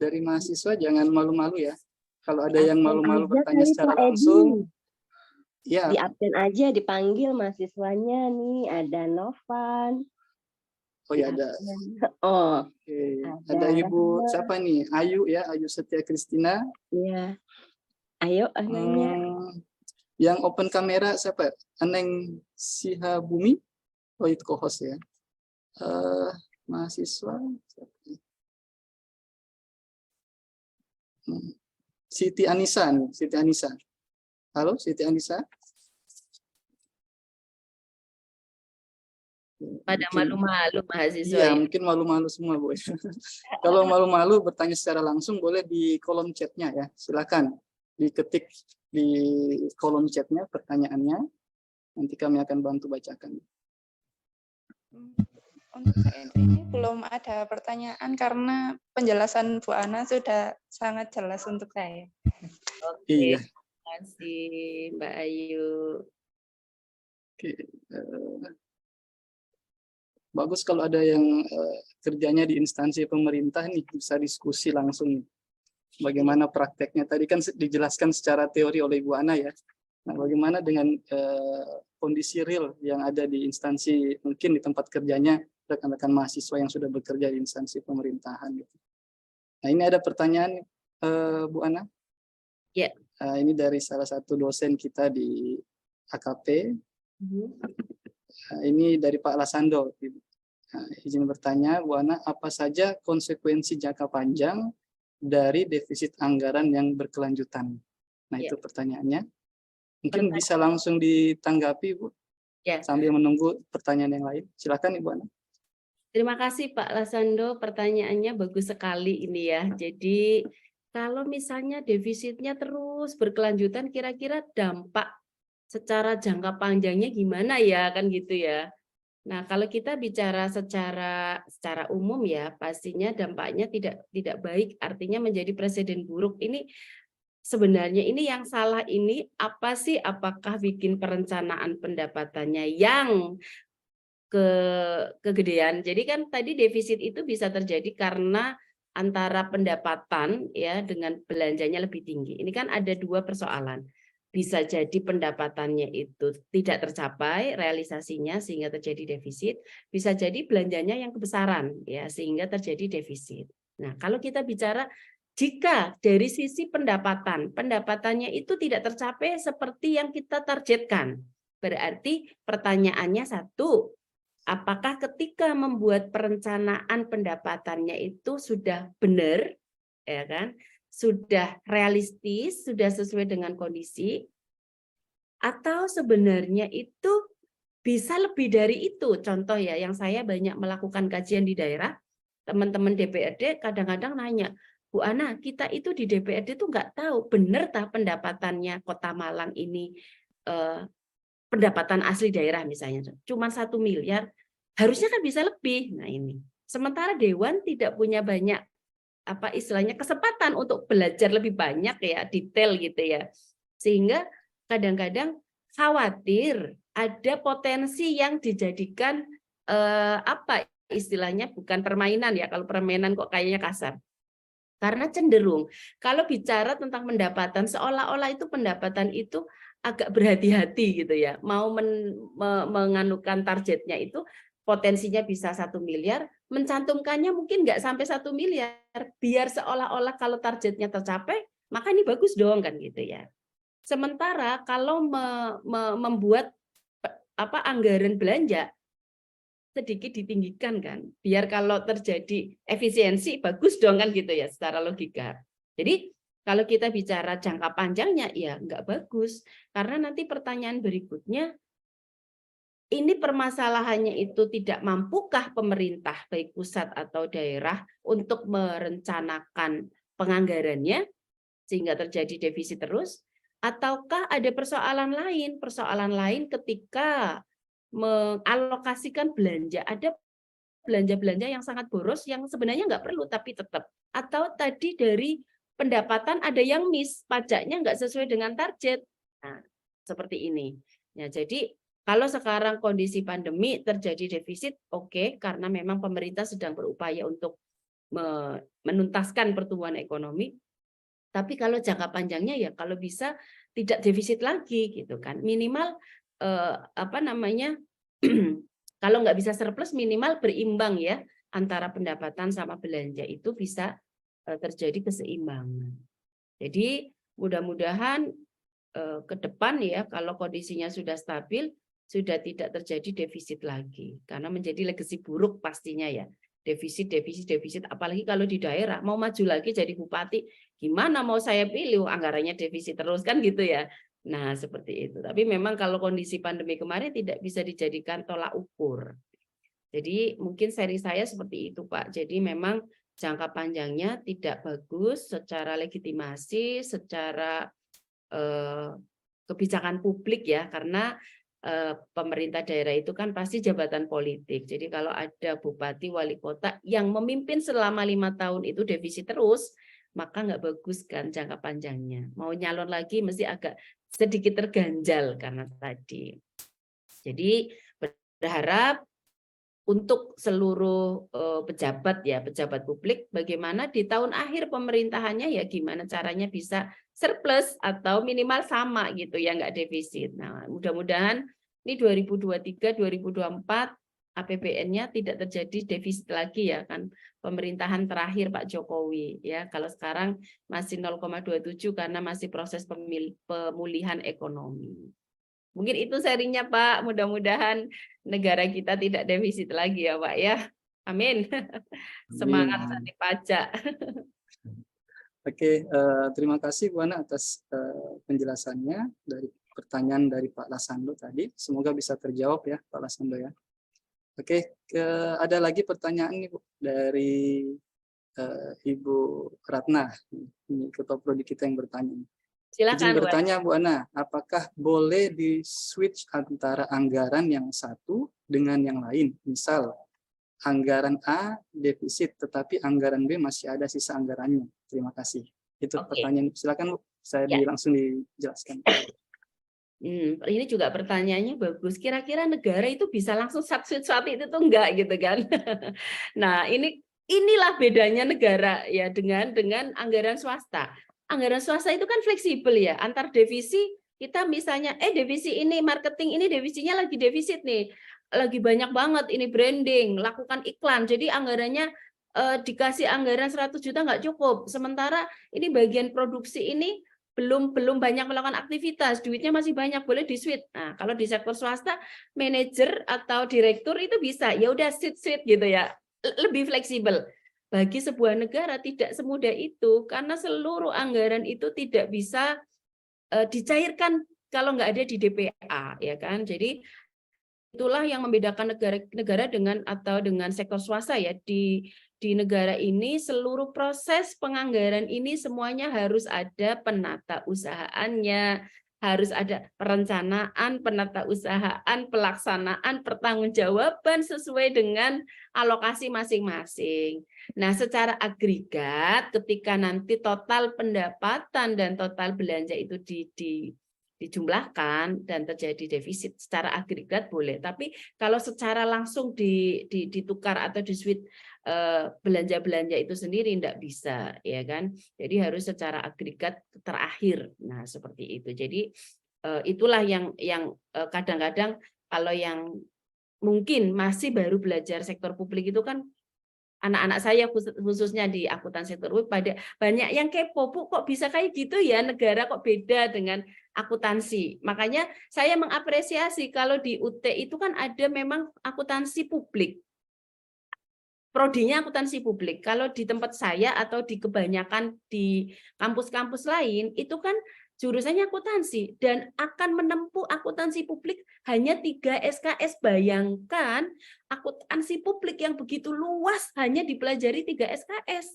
[SPEAKER 13] dari mahasiswa? Jangan malu-malu ya. Kalau ada yang malu-malu bertanya secara langsung, ya.
[SPEAKER 15] Di absen aja, dipanggil mahasiswanya nih. Ada Novan.
[SPEAKER 13] Oh ya ada.
[SPEAKER 15] Oh.
[SPEAKER 13] Oke. Ada Ibu siapa nih? Ayu ya, Ayu Setia Kristina.
[SPEAKER 15] Iya. Ayo, nanya.
[SPEAKER 13] Yang open kamera siapa? Aneng Sihabumi. Oh itu co-host ya. Mahasiswa Siti Anissa nih, Siti Anissa. Halo Siti Anissa.
[SPEAKER 14] Pada malu-malu mahasiswa.
[SPEAKER 13] Iya, mungkin malu-malu semua Bu. Kalau malu-malu bertanya secara langsung boleh di kolom chatnya ya. Silakan diketik di kolom chatnya pertanyaannya. Nanti kami akan bantu bacakan.
[SPEAKER 17] Untuk saat ini belum ada pertanyaan karena penjelasan Bu Ana sudah sangat jelas untuk saya.
[SPEAKER 14] Oke,
[SPEAKER 13] Iya.
[SPEAKER 14] terima kasih Mbak Ayu.
[SPEAKER 13] Oke. Bagus kalau ada yang kerjanya di instansi pemerintah nih bisa diskusi langsung. Bagaimana prakteknya? Tadi kan dijelaskan secara teori oleh Ibu Ana ya. Nah, bagaimana dengan kondisi real yang ada di instansi mungkin di tempat kerjanya rekan-rekan mahasiswa yang sudah bekerja di instansi pemerintahan gitu. Nah, ini ada pertanyaan Bu Ana.
[SPEAKER 14] Ya.
[SPEAKER 13] Ini dari salah satu dosen kita di AKP. Ini dari Pak Lasando. Izin bertanya, Bu Ana, apa saja konsekuensi jangka panjang dari defisit anggaran yang berkelanjutan? Nah, itu pertanyaannya. Mungkin bisa langsung ditanggapi, Bu.
[SPEAKER 14] Ya.
[SPEAKER 13] Sambil menunggu pertanyaan yang lain. Silakan, Ibu Ana.
[SPEAKER 14] Terima kasih Pak Lasando, pertanyaannya bagus sekali ini ya. Jadi kalau misalnya defisitnya terus berkelanjutan, kira-kira dampak secara jangka panjangnya gimana ya, kan gitu ya. Nah, kalau kita bicara secara umum ya, pastinya dampaknya tidak baik, artinya menjadi presiden buruk. Ini sebenarnya ini yang salah ini apa sih? Apakah bikin perencanaan pendapatannya yang kegedean. Jadi kan tadi defisit itu bisa terjadi karena antara pendapatan ya dengan belanjanya lebih tinggi. Ini kan ada dua persoalan. Bisa jadi pendapatannya itu tidak tercapai realisasinya sehingga terjadi defisit, bisa jadi belanjanya yang kebesaran ya sehingga terjadi defisit. Nah, kalau kita bicara jika dari sisi pendapatannya itu tidak tercapai seperti yang kita targetkan, berarti pertanyaannya satu, apakah ketika membuat perencanaan pendapatannya itu sudah benar, ya kan? Sudah realistis, sudah sesuai dengan kondisi, atau sebenarnya itu bisa lebih dari itu. Contoh ya, yang saya banyak melakukan kajian di daerah, teman-teman DPRD kadang-kadang nanya, Bu Ana, kita itu di DPRD itu nggak tahu benar tak pendapatannya Kota Malang ini pendapatan asli daerah misalnya cuma 1 miliar, harusnya kan bisa lebih. Nah ini, sementara Dewan tidak punya banyak apa istilahnya kesempatan untuk belajar lebih banyak ya, detail gitu ya, sehingga kadang-kadang khawatir ada potensi yang dijadikan apa istilahnya bukan permainan ya, kalau permainan kok kayaknya kasar. Karena cenderung kalau bicara tentang pendapatan seolah-olah itu pendapatan itu agak berhati-hati gitu ya, mau menganukan targetnya itu potensinya bisa 1 miliar, mencantumkannya mungkin nggak sampai 1 miliar, biar seolah-olah kalau targetnya tercapai maka ini bagus dong kan gitu ya. Sementara kalau membuat anggaran belanja sedikit ditinggikan kan, biar kalau terjadi efisiensi bagus dong kan gitu ya secara logika. Jadi kalau kita bicara jangka panjangnya ya nggak bagus, karena nanti pertanyaan berikutnya, ini permasalahannya itu tidak mampukah pemerintah baik pusat atau daerah untuk merencanakan penganggarannya sehingga terjadi defisit terus, ataukah ada persoalan lain ketika mengalokasikan belanja, ada belanja-belanja yang sangat boros yang sebenarnya nggak perlu tapi tetap, atau tadi dari pendapatan ada yang miss, pajaknya nggak sesuai dengan target. Nah, seperti ini. Ya, jadi kalau sekarang kondisi pandemi terjadi defisit, oke, karena memang pemerintah sedang berupaya untuk menuntaskan pertumbuhan ekonomi. Tapi kalau jangka panjangnya ya kalau bisa tidak defisit lagi gitu kan, minimal kalau nggak bisa surplus minimal berimbang ya antara pendapatan sama belanja itu bisa terjadi keseimbangan. Jadi mudah-mudahan ke depan ya kalau kondisinya sudah stabil sudah tidak terjadi defisit lagi karena menjadi legasi buruk pastinya ya. Defisit, apalagi kalau di daerah mau maju lagi jadi bupati, gimana mau saya pilih anggarannya defisit terus kan gitu ya. Nah, seperti itu. Tapi memang kalau kondisi pandemi kemarin tidak bisa dijadikan tolak ukur. Jadi mungkin seri saya seperti itu, Pak. Jadi memang jangka panjangnya tidak bagus secara legitimasi, secara kebijakan publik ya, karena pemerintah daerah itu kan pasti jabatan politik. Jadi kalau ada bupati, wali kota yang memimpin selama 5 tahun itu defisit terus, maka nggak bagus kan jangka panjangnya. Mau nyalon lagi mesti agak sedikit terganjal karena tadi. Jadi berharap untuk seluruh pejabat ya, pejabat publik, bagaimana di tahun akhir pemerintahannya ya gimana caranya bisa surplus atau minimal sama gitu ya, nggak defisit. Nah, mudah-mudahan ini 2023, 2024 APBN-nya tidak terjadi defisit lagi ya kan, pemerintahan terakhir Pak Jokowi ya. Kalau sekarang masih 0,27 karena masih proses pemulihan ekonomi. Mungkin itu serinya Pak, mudah-mudahan negara kita tidak defisit lagi ya Pak ya. Amin. Semangat anti pajak.
[SPEAKER 13] Oke, terima kasih Bu Ana atas penjelasannya dari pertanyaan dari Pak Lasando tadi. Semoga bisa terjawab ya Pak Lasando ya. Oke, ada lagi pertanyaan nih Bu dari Ibu Ratna, ini Ketua Prodi kita yang bertanya.
[SPEAKER 14] Silakan,
[SPEAKER 13] Izin bertanya Bu Ana, apakah boleh di switch antara anggaran yang satu dengan yang lain? Misal anggaran A defisit, tetapi anggaran B masih ada sisa anggarannya. Terima kasih. Itu pertanyaan. Silakan Bu, saya langsung dijelaskan.
[SPEAKER 14] Ini juga pertanyaannya bagus. Kira-kira negara itu bisa langsung switch itu tuh enggak gitu kan? Nah, inilah bedanya negara ya dengan anggaran swasta. Anggaran swasta itu kan fleksibel ya, antar divisi kita misalnya divisi ini marketing ini divisinya lagi defisit nih. Lagi banyak banget ini branding, lakukan iklan. Jadi anggarannya dikasih anggaran 100 juta nggak cukup. Sementara ini bagian produksi ini belum banyak melakukan aktivitas, duitnya masih banyak, boleh di-switch. Nah, kalau di sektor swasta, manajer atau direktur itu bisa, ya udah switch gitu ya, lebih fleksibel. Bagi sebuah negara tidak semudah itu, karena seluruh anggaran itu tidak bisa dicairkan kalau nggak ada di DPA, ya kan? Jadi itulah yang membedakan negara dengan sektor swasta ya. Di negara ini seluruh proses penganggaran ini semuanya harus ada penata usahaannya, harus ada perencanaan, penata usahaan, pelaksanaan, pertanggungjawaban sesuai dengan alokasi masing-masing. Nah, secara agregat ketika nanti total pendapatan dan total belanja itu dijumlahkan dan terjadi defisit secara agregat boleh, tapi kalau secara langsung ditukar atau di-switch belanja-belanja itu sendiri tidak bisa ya kan. Jadi harus secara agregat terakhir. Nah, seperti itu. Jadi itulah yang kadang-kadang kalau yang mungkin masih baru belajar sektor publik itu kan anak-anak saya khususnya di akuntan sektor publik banyak yang kepo, Bu, kok bisa kayak gitu ya, negara kok beda dengan akuntansi. Makanya saya mengapresiasi kalau di UT itu kan ada memang akuntansi publik. Prodinya akuntansi publik. Kalau di tempat saya atau di kebanyakan di kampus-kampus lain itu kan jurusannya akuntansi dan akan menempuh akuntansi publik hanya 3 SKS. Bayangkan akuntansi publik yang begitu luas hanya dipelajari 3 SKS.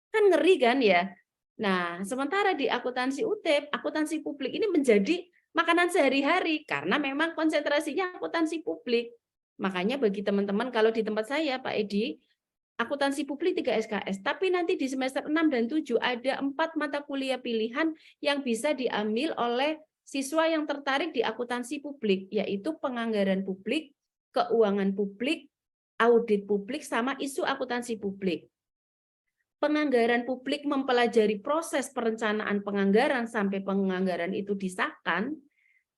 [SPEAKER 14] Kan ngeri kan ya? Nah, sementara di akuntansi UT, akuntansi publik ini menjadi makanan sehari-hari karena memang konsentrasinya akuntansi publik. Makanya bagi teman-teman kalau di tempat saya Pak Edi, akuntansi publik 3 SKS, tapi nanti di semester 6 dan 7 ada 4 mata kuliah pilihan yang bisa diambil oleh siswa yang tertarik di akuntansi publik, yaitu penganggaran publik, keuangan publik, audit publik, sama isu akuntansi publik. Penganggaran publik mempelajari proses perencanaan penganggaran sampai penganggaran itu disahkan.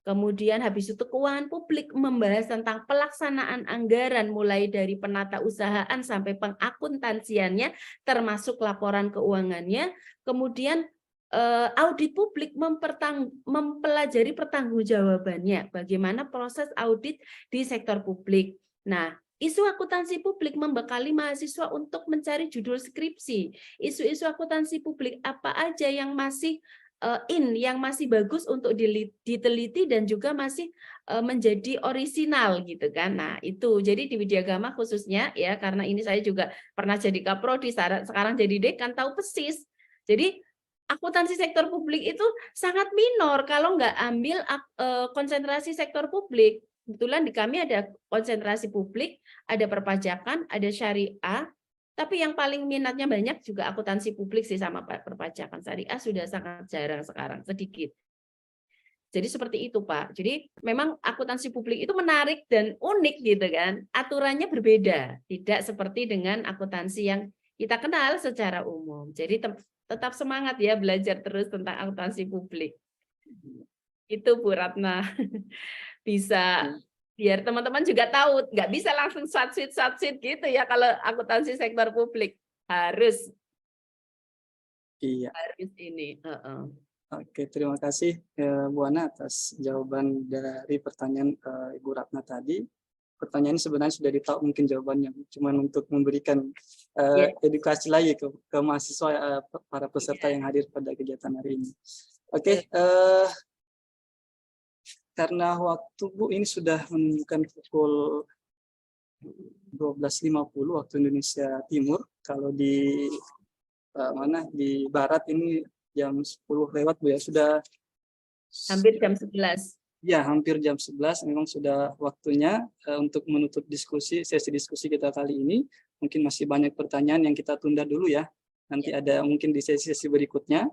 [SPEAKER 14] Kemudian habis itu keuangan publik membahas tentang pelaksanaan anggaran mulai dari penata usahaan sampai pengakuntansiannya termasuk laporan keuangannya. Kemudian audit publik mempelajari pertanggungjawabannya, bagaimana proses audit di sektor publik. Nah, isu akuntansi publik membekali mahasiswa untuk mencari judul skripsi. Isu-isu akuntansi publik apa aja yang masih yang masih bagus untuk diteliti dan juga masih menjadi orisinal gitu kan. Nah, itu jadi di Widyagama khususnya ya, karena ini saya juga pernah jadi kaprodi, sekarang jadi dekan, tahu persis. Jadi akuntansi sektor publik itu sangat minor kalau nggak ambil konsentrasi sektor publik. Kebetulan di kami ada konsentrasi publik, ada perpajakan, ada syariah. Tapi yang paling minatnya banyak juga akuntansi publik sih sama perpajakan. Syariah sudah sangat jarang sekarang, sedikit. Jadi seperti itu Pak. Jadi memang akuntansi publik itu menarik dan unik gitu kan. Aturannya berbeda, tidak seperti dengan akuntansi yang kita kenal secara umum. Jadi tetap semangat ya belajar terus tentang akuntansi publik. Itu Bu Ratna. Bisa biar teman-teman juga tahu, nggak bisa langsung satsit gitu ya kalau akuntansi sektor publik, harus ini.
[SPEAKER 13] Oke, terima kasih Bu Ana atas jawaban dari pertanyaan Ibu Ratna tadi. Pertanyaan ini sebenarnya sudah ditahu mungkin jawabannya, cuman untuk memberikan edukasi lagi ke mahasiswa para peserta yang hadir pada kegiatan hari ini. Oke. Karena waktu Bu ini sudah menunjukkan pukul 12.50 waktu Indonesia Timur. Kalau di di Barat ini jam 10 lewat Bu ya, sudah
[SPEAKER 14] hampir jam 11.
[SPEAKER 13] Ya, hampir jam 11 memang sudah waktunya untuk menutup sesi diskusi kita kali ini. Mungkin masih banyak pertanyaan yang kita tunda dulu ya. Nanti ada mungkin di sesi-sesi berikutnya.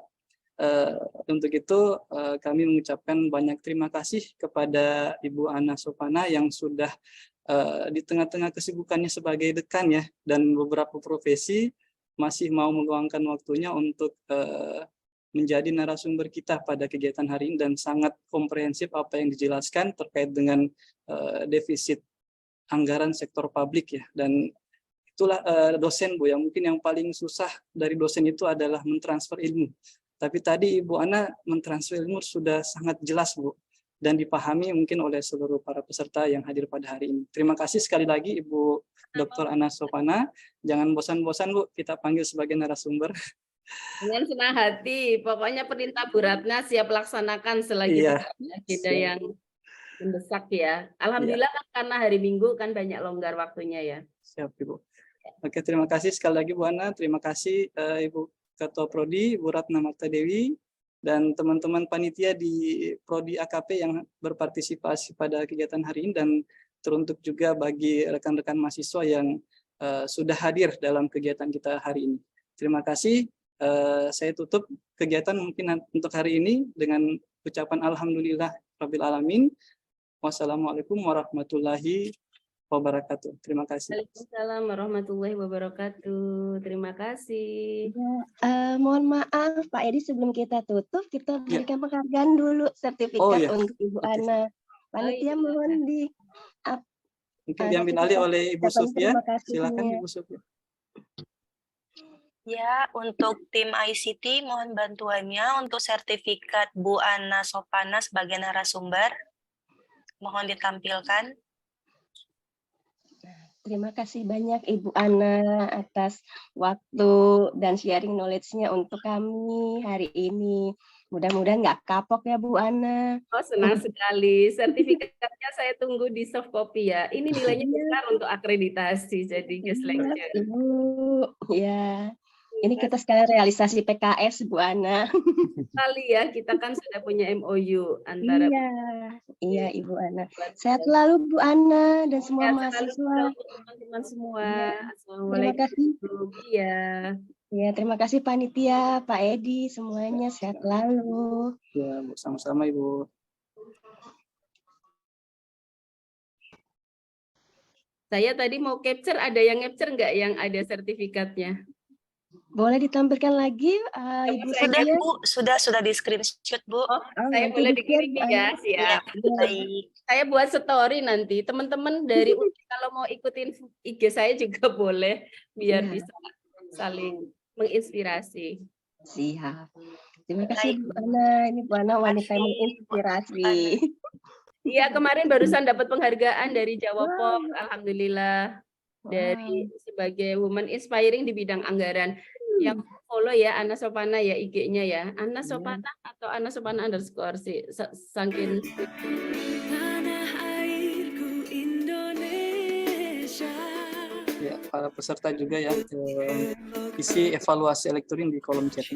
[SPEAKER 13] Untuk itu kami mengucapkan banyak terima kasih kepada Ibu Ana Sopana yang sudah di tengah-tengah kesibukannya sebagai dekan ya, dan beberapa profesi masih mau meluangkan waktunya untuk menjadi narasumber kita pada kegiatan hari ini, dan sangat komprehensif apa yang dijelaskan terkait dengan defisit anggaran sektor publik ya. Dan itulah dosen Bu, yang mungkin yang paling susah dari dosen itu adalah mentransfer ilmu. Tapi tadi Ibu Ana mentransfer ilmu sudah sangat jelas Bu, dan dipahami mungkin oleh seluruh para peserta yang hadir pada hari ini. Terima kasih sekali lagi Ibu Dr. Ana Sopana. Jangan bosan-bosan Bu, kita panggil sebagai narasumber.
[SPEAKER 14] Dengan senang hati, pokoknya perintah Bu Ratna siap laksanakan selagi kita yang mendesak ya. Alhamdulillah kan karena hari Minggu kan banyak longgar waktunya ya.
[SPEAKER 13] Siap Ibu. Oke, terima kasih sekali lagi Bu Ana. Terima kasih Ibu Ketua Prodi, Bu Ratna Marta Dewi, dan teman-teman panitia di Prodi AKP yang berpartisipasi pada kegiatan hari ini, dan teruntuk juga bagi rekan-rekan mahasiswa yang sudah hadir dalam kegiatan kita hari ini. Terima kasih. Saya tutup kegiatan mungkin untuk hari ini dengan ucapan Alhamdulillah Rabbil Alamin. Wassalamualaikum warahmatullahi wabarakatuh. Terima kasih.
[SPEAKER 14] Waalaikumsalam warahmatullahi wabarakatuh. Terima kasih.
[SPEAKER 15] Mohon maaf Pak Edi, sebelum kita tutup kita berikan penghargaan dulu, sertifikat untuk Ibu Ana. Panitia mohon
[SPEAKER 13] mungkin diambil alih oleh Ibu Sofia. Silakan Ibu Sofia.
[SPEAKER 16] Ya, untuk tim ICT mohon bantuannya untuk sertifikat Bu Ana Sopana sebagai narasumber. Mohon ditampilkan.
[SPEAKER 15] Terima kasih banyak Ibu Ana atas waktu dan sharing knowledge-nya untuk kami hari ini. Mudah-mudahan nggak kapok ya Bu Ana.
[SPEAKER 14] Oh, senang sekali. Sertifikatnya saya tunggu di soft copy ya. Ini nilainya besar untuk akreditasi, jadinya selection.
[SPEAKER 15] Ibu, ya. Ini kita sekalian realisasi PKS Bu Ana.
[SPEAKER 14] Kali ya, kita kan sudah punya MOU antara
[SPEAKER 15] Iya Ibu Ana. Sehat selalu Bu Ana dan semua
[SPEAKER 14] selalu
[SPEAKER 15] mahasiswa.
[SPEAKER 14] teman-teman semua.
[SPEAKER 15] Terima
[SPEAKER 14] Assalamualaikum.
[SPEAKER 15] kasih.
[SPEAKER 14] Iya.
[SPEAKER 15] Ya, terima kasih panitia, Pak Edi, semuanya sehat selalu.
[SPEAKER 13] Ya, Bu, sama-sama Ibu.
[SPEAKER 14] Saya tadi mau capture, ada yang capture nggak yang ada sertifikatnya?
[SPEAKER 15] Boleh ditampilkan lagi, Ibu
[SPEAKER 16] Sudah
[SPEAKER 15] Sofia?
[SPEAKER 16] Bu, sudah di screenshot Bu.
[SPEAKER 14] Saya
[SPEAKER 15] nanti
[SPEAKER 14] boleh
[SPEAKER 15] di-share,
[SPEAKER 14] dikirimi ya, siap.
[SPEAKER 16] Baik.
[SPEAKER 14] Saya buat story nanti. Teman-teman dari UT kalau mau ikutin IG saya juga boleh, biar
[SPEAKER 15] Iya.
[SPEAKER 14] bisa saling menginspirasi.
[SPEAKER 15] Siap. Terima kasih Bu Ana. Ini Bu Ana wanita yang menginspirasi.
[SPEAKER 14] Iya, kemarin barusan dapat penghargaan dari Jawa Pop, alhamdulillah. Dari sebagai woman inspiring di bidang anggaran. Yang follow ya Ana Sopana ya IG-nya ya. Ana Sopana atau Ana Sopana _, sih. Saking
[SPEAKER 13] Ya, para peserta juga ya isi evaluasi elektronik di kolom chat.